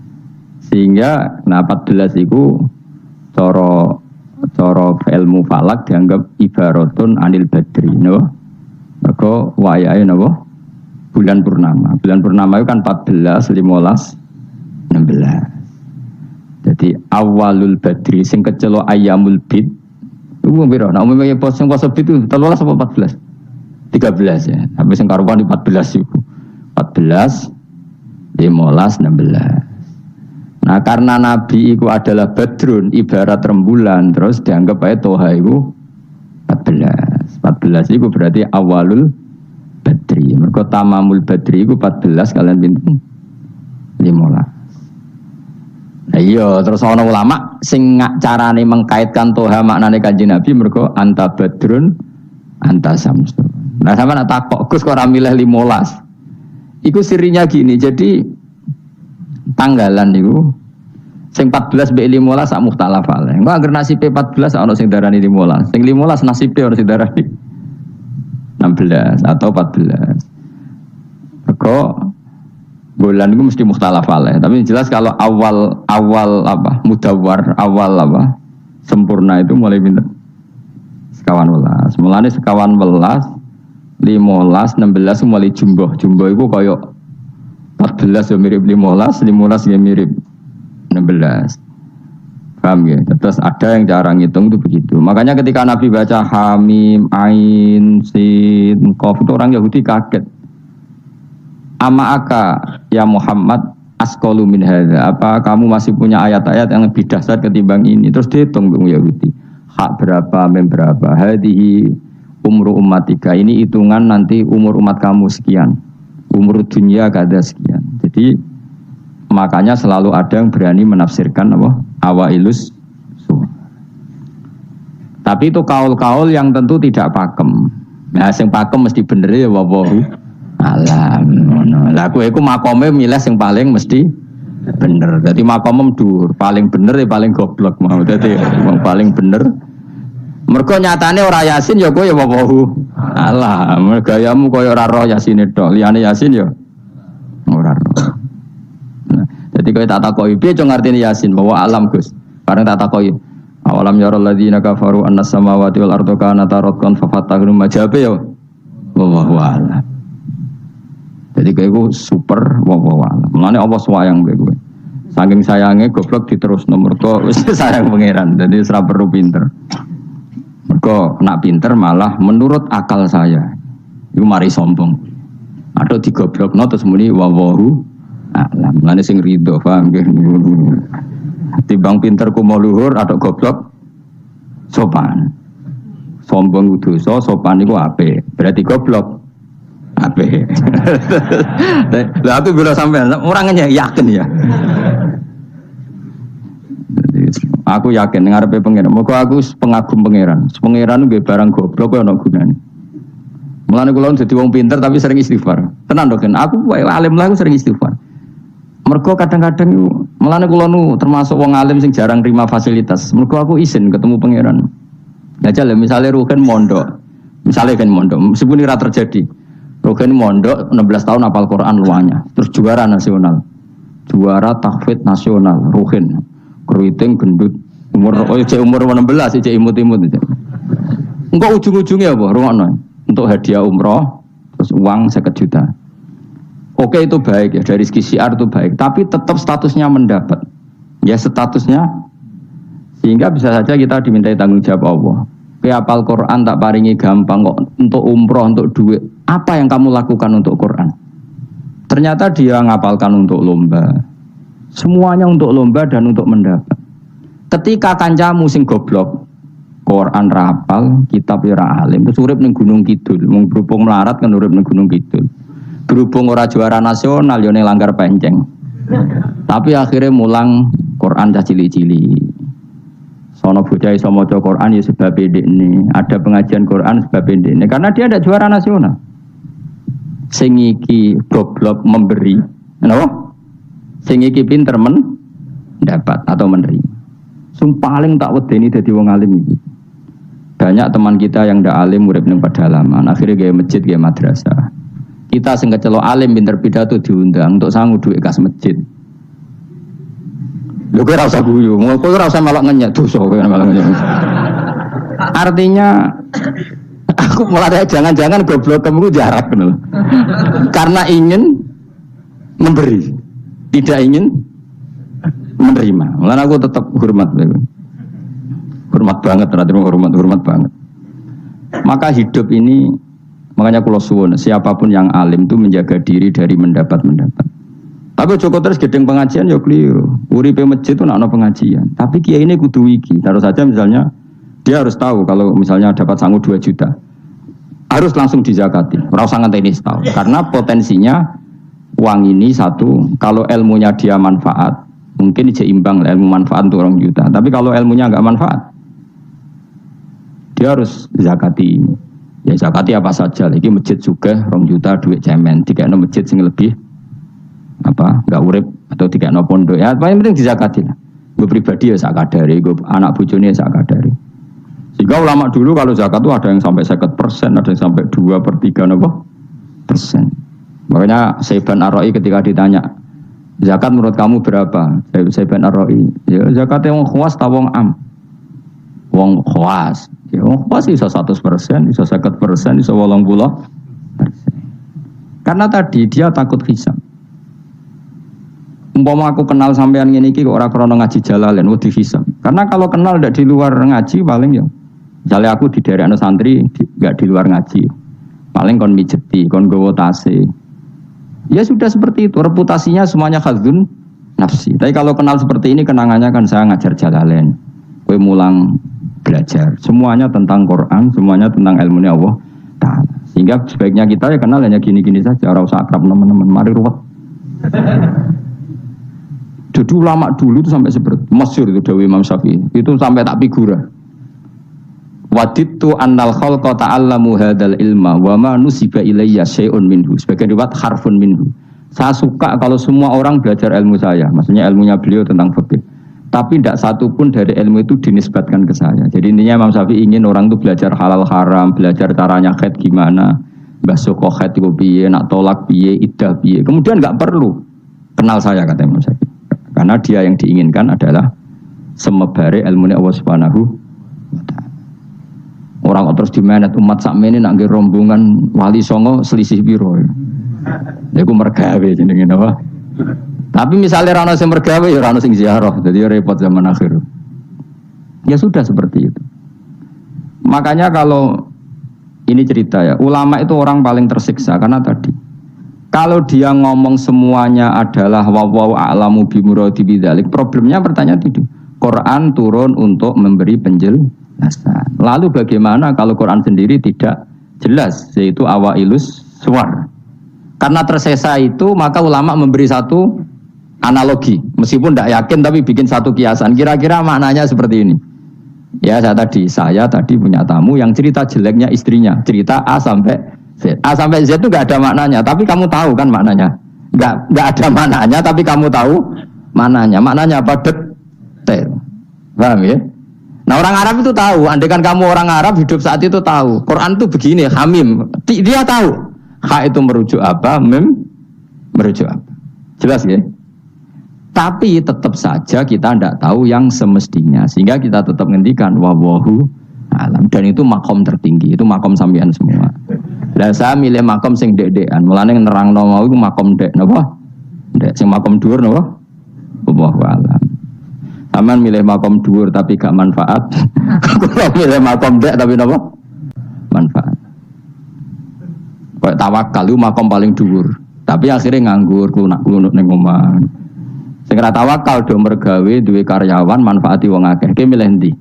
Sehingga 14 itu cara ilmu falak dianggap ibaratun anil badri no. Mergo wayahe napa? Bulan purnama. Bulan purnama itu kan 14, 15, 16. Jadi awalul badri sing kecelo ayamul bid. Iku piro? Nek umumnya poso bid itu 13 apa 14? 13 ya. Tapi sing karuan di 14 iku. 14 15, 16. Nah karena Nabi itu adalah badrun, ibarat rembulan, terus dianggap aja Toha itu 14. 14 itu berarti awalul badri. Mereka tamamul badri itu 14 kalian pintu 15. Nah iya, terus ana ulama sing carane mengkaitkan Toha maknane Kanjeng Nabi mereka anta badrun, anta samsun. Nah sama nak takok Gus kok ora milih 15. Iku sirinya gini, jadi tanggalan itu sing 14 mbek 15 sak mukhtalaf ale. Engko anggere nasibe 14 ana sing darani 15. Sing 15 nasibe ana sing darani 16 atau 14. Mergo bulan itu mesti mukhtalaf ale. Tapi jelas kalau awal apa? Mudawwar, awal apa? Sempurna itu mulai pinten? Sekawan welas. Mulane sekawan welas 15, 16 mulai jumbo. Jumbo itu koyok 14 ya mirip 15, 15 ya mirip 16. Paham ya? Terus ada yang cara ngitung itu begitu. Makanya ketika Nabi baca Hamim, Ain, Sin, Qaf itu orang Yahudi kaget. Aka ya Muhammad asqalu min hadza. Apa kamu masih punya ayat-ayat yang lebih dahsyat ketimbang ini? Terus dihitung Yahudi. Hak berapa, mem berapa? Hadihi umru ummatika. Ini hitungan nanti umur umat kamu sekian. Umur dunia kada sekian. Jadi makanya selalu ada yang berani menafsirkan apa? Awailus suwar. Tapi itu kaul-kaul yang tentu tidak pakem. Nah, sing pakem mesti bener ya wallahu alam. Lah kowe iku makome milih sing paling mesti bener. Dadi makome dhuwur, paling bener ya paling goblok mau. Dadi wong paling bener. Mergo nyatane ora Yasin ya kowe ya wallahu alam. Gayamu koyo ora roh Yasine tok, liyane Yasin ya ora roh. Jadi kalau tak takoki, piye cung artine Yasin bahwa alam Gus. Karena tak takoki, awalam yarul ladzina kafaru annas samawati wal ardu kanata ratqan fafatahnu majabe ya. Wallahu a'lam. Jadi kowe super wallahu a'lam. Mulane apa sayang kowe. Saking sayange goblok diterusno mergo wis sayang pangeran. Jadi ora perlu pinter. Mergo nak pinter malah menurut akal saya. Iku mari sombong. Atau digoblokno terus muni wallahu alam, lane sing rido, paham nggih. Timbang pinter ku mau luhur atau goblok sopan. Sombong dosa, sopan iku apik. Berarti goblok apik. Lah aku bila sampean orangnya yakin ya. Aku yakin ngarepe pangeran. Muga aku pengagum pangeran. Pangeran nggih barang goblok kok ana gunane. Mulane kula dadi wong pinter tapi sering istighfar. Tenan to kan? Aku alim lah aku sering istighfar. Mergo kadang-kadang melane kula nu termasuk wong alim sing jarang terima fasilitas. Mergo aku izin ketemu pangeran. Jajal misalnya Rugen mondok. Misalnya kan mondok, meskipun ora terjadi. Rugen mondok 16 tahun hafal Quran luanya. Terus juara nasional. Juara tahfidz nasional Rugen. Keriting gendut umur umur 16 cek imut-imut aja. Engko ujung-ujungnya apa? Rungokno. Untuk hadiah umroh terus uang 50 juta. Oke itu baik ya, dari segi syiar itu baik, tapi tetap statusnya mendapat. Ya statusnya, sehingga bisa saja kita dimintai tanggung jawab Allah. Hafal Quran tak paringi gampang kok untuk umroh, untuk duit. Apa yang kamu lakukan untuk Quran? Ternyata dia ngapalkan untuk lomba. Semuanya untuk lomba dan untuk mendapat. Ketika kancamu sing goblok, Quran rapal, kitab ora alim, terus urip ning Gunung Kidul, mung berhubung melarat kan urip ning Gunung Kidul. Berhubung ora juara nasional yo ning Langgar Penceng. Tapi akhirnya mulang Quran cah cili-cili. Sono bocah iso maca Quran ya sebab ndekne. Ada pengajian Quran sebab ndekne karena dia ada juara nasional. Sing iki goblok memberi. Napa? Sing iki pinter mendapat atau menerima. Sing paling tak wedeni dadi wong alim iki. Banyak teman kita yang ndak alim urip ning pedalaman, akhirnya gawe masjid, gawe madrasah. Kita sing kecelok alim pinter pidato diundang untuk sangu duit kas masjid. Lho kowe ora usah guyu, kowe ora usah melok ngenyek dosa kowe malah ngenyek. Artinya aku malah jangan-jangan goblok kamu jarak bener. Karena ingin memberi, tidak ingin menerima. Malah aku tetap hormat. Hormat banget, hormat banget. Maka hidup ini, makanya kalau suwun, siapapun yang alim itu menjaga diri dari mendapat. Tapi Joko terus gedeng pengajian ya keliru. Uripe masjid itu nak pengajian. Tapi kiai ini kudu wiki. Taruh saja misalnya dia harus tahu kalau misalnya dapat sangu 2 juta, harus langsung dizakati. Ora usah ngenteni setahun. Karena potensinya uang ini satu, kalau ilmunya dia manfaat, mungkin seimbang ilmu manfaat untuk 2 juta. Tapi kalau ilmunya enggak manfaat, dia harus zakati. Ya zakati apa saja. Lagi masjid juga 2 juta duit cemen. 3 masjid sing lebih enggak urip atau 3 pondok. Ya paling penting dizakati lah. Gue pribadi ya sak kadare, gue anak bojone ya sak kadare. Sehingga ulama dulu kalau zakat itu ada yang sampai 50%, ada yang sampai 2/3%. Makanya Saiban Ar-Ra'i ketika ditanya, zakat menurut kamu berapa? Saiban Ar-Ra'i, ya zakatnya wong khawas ta wong am? Wong khawas. Ya wong khawas iso 100%, iso 50%, iso 80%. Karena tadi dia takut hisab. Umpama aku kenal sampean ngene iki kok ora krana ngaji Jalalain wedi hisab. Karena kalau kenal ndak di luar ngaji paling ya. Misalnya aku di daerah santri enggak di luar ngaji. Paling kon mijeti, kon gowo tase. Ya sudah seperti itu, reputasinya semuanya khadzun nafsi. Tapi kalau kenal seperti ini kenangannya kan saya ngajar Jalalain. Kowe mulang belajar. Semuanya tentang Quran, semuanya tentang ilmunya Allah Ta'ala. Sehingga sebaiknya kita ya kenal hanya gini-gini saja, ora usah akrab teman-teman, mari ruwet. Jadi ulama dulu itu sampai seperti masyhur itu Dawi Imam Syafi'i. Itu sampai tak figura. Wadittu annal khalqa ta'allamu hadzal ilma wa ma nusiba ilayya syai'un minhu. Sebagai riwayat harfun minhu. Saya suka kalau semua orang belajar ilmu saya, maksudnya ilmunya beliau tentang fikih. Tapi tidak satu pun dari ilmu itu dinisbatkan ke saya. Jadi intinya Imam Syafi'i ingin orang itu belajar halal haram, belajar caranya haid gimana, basuh kok haid itu piye, nak tolak piye, iddah piye. Kemudian enggak perlu kenal saya, kata Imam Syafi'i. Karena dia yang diinginkan adalah semebare ilmunya Allah Subhanahu wa ta'ala. Orang terus dimenet umat sakmene nak nggih rombongan wali songo selisih piro. Ya ku mergawe jenenge napa. Tapi misalnya rano sing mergawe ya rano sing ziarah, jadi repot zaman akhir. Ya sudah seperti itu. Makanya kalau ini cerita ya, ulama itu orang paling tersiksa karena tadi kalau dia ngomong semuanya adalah wallahu a'lamu bimuradi bidzalik, problemnya pertanyaan itu. Quran turun untuk memberi penjelasan. Lalu bagaimana kalau Quran sendiri tidak jelas, yaitu awailus suwar. Karena tersesa itu, maka ulama memberi satu analogi. Meskipun tidak yakin, tapi bikin satu kiasan. Kira-kira maknanya seperti ini. Ya, saya tadi punya tamu yang cerita jeleknya istrinya. Cerita A sampai Z. A sampai Z itu nggak ada maknanya, tapi kamu tahu kan maknanya. Nggak ada maknanya, tapi kamu tahu maknanya. Maknanya apa? Detail. Paham ya? Nah orang Arab itu tahu. Andaikan kamu orang Arab hidup saat itu tahu. Quran itu begini, hamim. Dia tahu. Ha itu merujuk apa? Mem merujuk apa? Jelas ya? Tapi tetap saja kita tidak tahu yang semestinya. Sehingga kita tetap ngendikan wallahu alam. Dan itu makom tertinggi. Itu makom sampean semua. Lah saya milih makom sing dek-dekan. Mulane nerangno mau iku makom dek napa? Dek sing makom dhuwur napa? Wallahu alam. Aman milih makom dhuwur tapi gak manfaat. Kalau milih makom dek tapi napa? Manfaat. Kayak tawakal itu makom paling dhuwur. Tapi akhirnya nganggur kunut ning omah. Sing ora tawakal do mergawe duwe karyawan manfaati wong akeh. Ki milih ndi?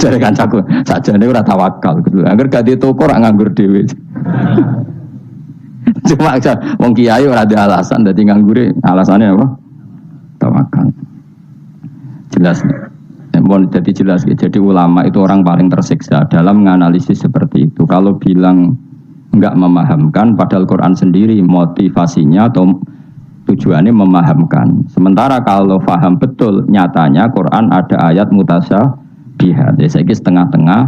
Jare kancaku, sakjane ora tawakal gitu. Angger gak di toko ora nganggur dhewe. Cuma wong kiai ora ada alasan dadi nganggure, alasannya apa? Tawakal. Jelas. Mohon jadi jelas. Jadi ulama itu orang paling tersiksa dalam menganalisis seperti itu. Kalau bilang enggak memahamkan, padahal Quran sendiri motivasinya atau tujuannya memahamkan. Sementara kalau paham betul, nyatanya Quran ada ayat mutasyabihat. Jadi saya setengah-tengah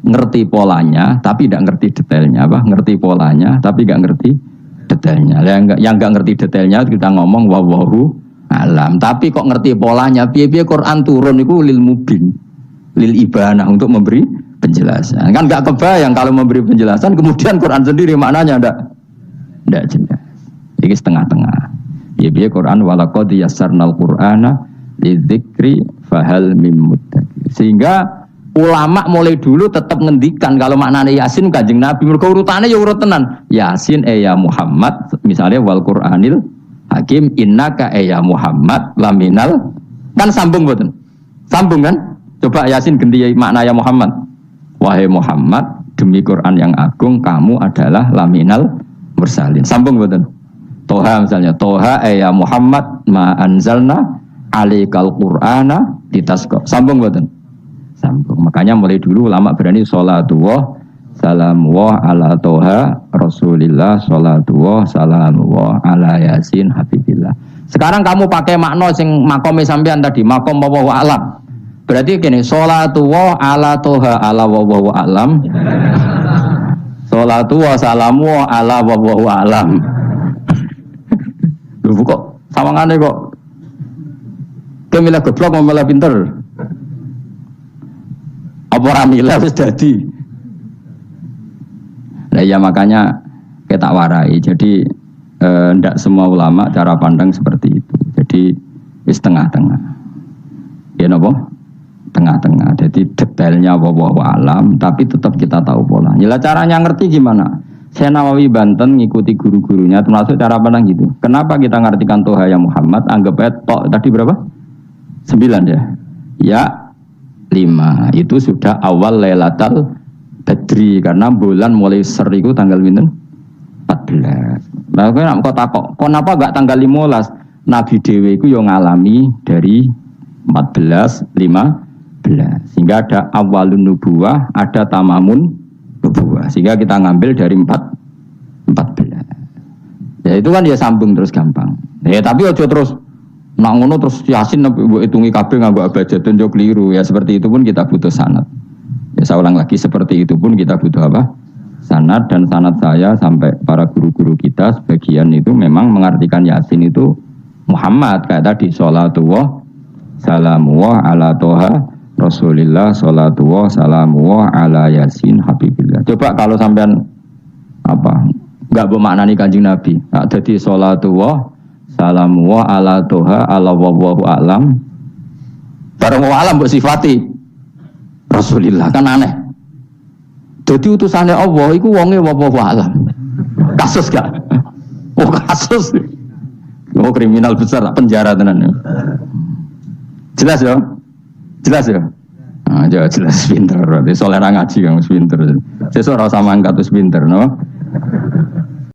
ngerti polanya, tapi tidak ngerti detailnya. Ngerti polanya, tapi tidak ngerti detailnya. Yang nggak ngerti detailnya kita ngomong wallahu alam. Tapi kok ngerti polanya? Piye-piye Quran turun itu lil mubin, lil ibanah untuk memberi penjelasan. Kan nggak kebayang kalau memberi penjelasan, kemudian Quran sendiri maknanya tidak jelas. Jadi setengah-tengah. Piye-piye Quran walaqad yassarnal Qur'ana lidzikri fahal mim muddakir. Sehingga ulama mulai dulu tetap ngendikan kalau maknanya Yasin Kanjeng Nabi, mergo urutane ya urut tenan. Yasin ya Muhammad, misalnya wal Qur'anil Hakim innaka ya Muhammad laminal, kan sambung mboten? Sambung kan? Coba Yasin ganti makna ya Muhammad. Wahai Muhammad, demi Quran yang agung kamu adalah laminal mursalin. Sambung mboten? Toha misalnya, Toha ya Muhammad ma anzalna alaikal Qur'ana litasqa. Sambung mboten? Sambung. Makanya mulai dulu ulama berani sholatullah salamullah ala Toha Rasulillah, sholatullah salamullah ala Yasin Habibillah. Sekarang kamu pakai makna sing makome sampean tadi, makom wallahu alam. Berarti gini, sholatullah ala Toha ala wallahu alam. Sholatullah salamullah ala wallahu alam. Lho kok sawangane kok kemilah goblok mau malah pinter. Apa ora milah wis dadi. Nah ya makanya kita warai. Jadi ndak semua ulama cara pandang seperti itu. Jadi wis tengah-tengah. Ya napa? Tengah-tengah. Jadi detailnya wallahu alam, tapi tetap kita tahu pola. Lah caranya ngerti gimana? Saya Nawawi Banten ngikuti guru-gurunya, termasuk cara pandang gitu. Kenapa kita ngartikan Toha ya Muhammad? Anggap aja tok tadi berapa? 9 ya. Ya 5. Itu sudah awal Lailatul Badri karena bulan mulai seriku tanggal pinten? 14. Lah kok takok, kenapa enggak tanggal 15? Nabi dhewe iku yo ngalami dari 14, 15. Sehingga ada awalun nubuwah, ada tamamun nubuwah. Sehingga kita ngambil dari 14. Ya itu kan ya sambung terus gampang. Ya tapi ojo terus nak ngono terus Yasin mbok hitungi kabeh nganggo abjadun yo keliru. Ya seperti itu pun kita butuh sanad. Ya saya ulang lagi seperti itu pun kita butuh apa? Sanad, dan sanad saya sampai para guru-guru kita sebagian itu memang mengartikan Yasin itu Muhammad kayak tadi sholatullah salamullah ala toha Rasulillah sholatullah salamullah ala Yasin Habibillah. Coba kalau sampean apa enggak bermaknani Kanjeng Nabi, jadi sholatullah salamullah ala toha ala wallahu alam bareng wa alam mbok sifati Rasulillah kan aneh. Jadi utusannya Allah iku wonge wallahu alam. Kasus gak? Oh kasus. Oh kriminal besar penjara tenan. Jelas ya? Jelas ya? Nah, jelas pinter. Soalnya ngaji yang pinter. Sesuk ora sama angkat pinter, no?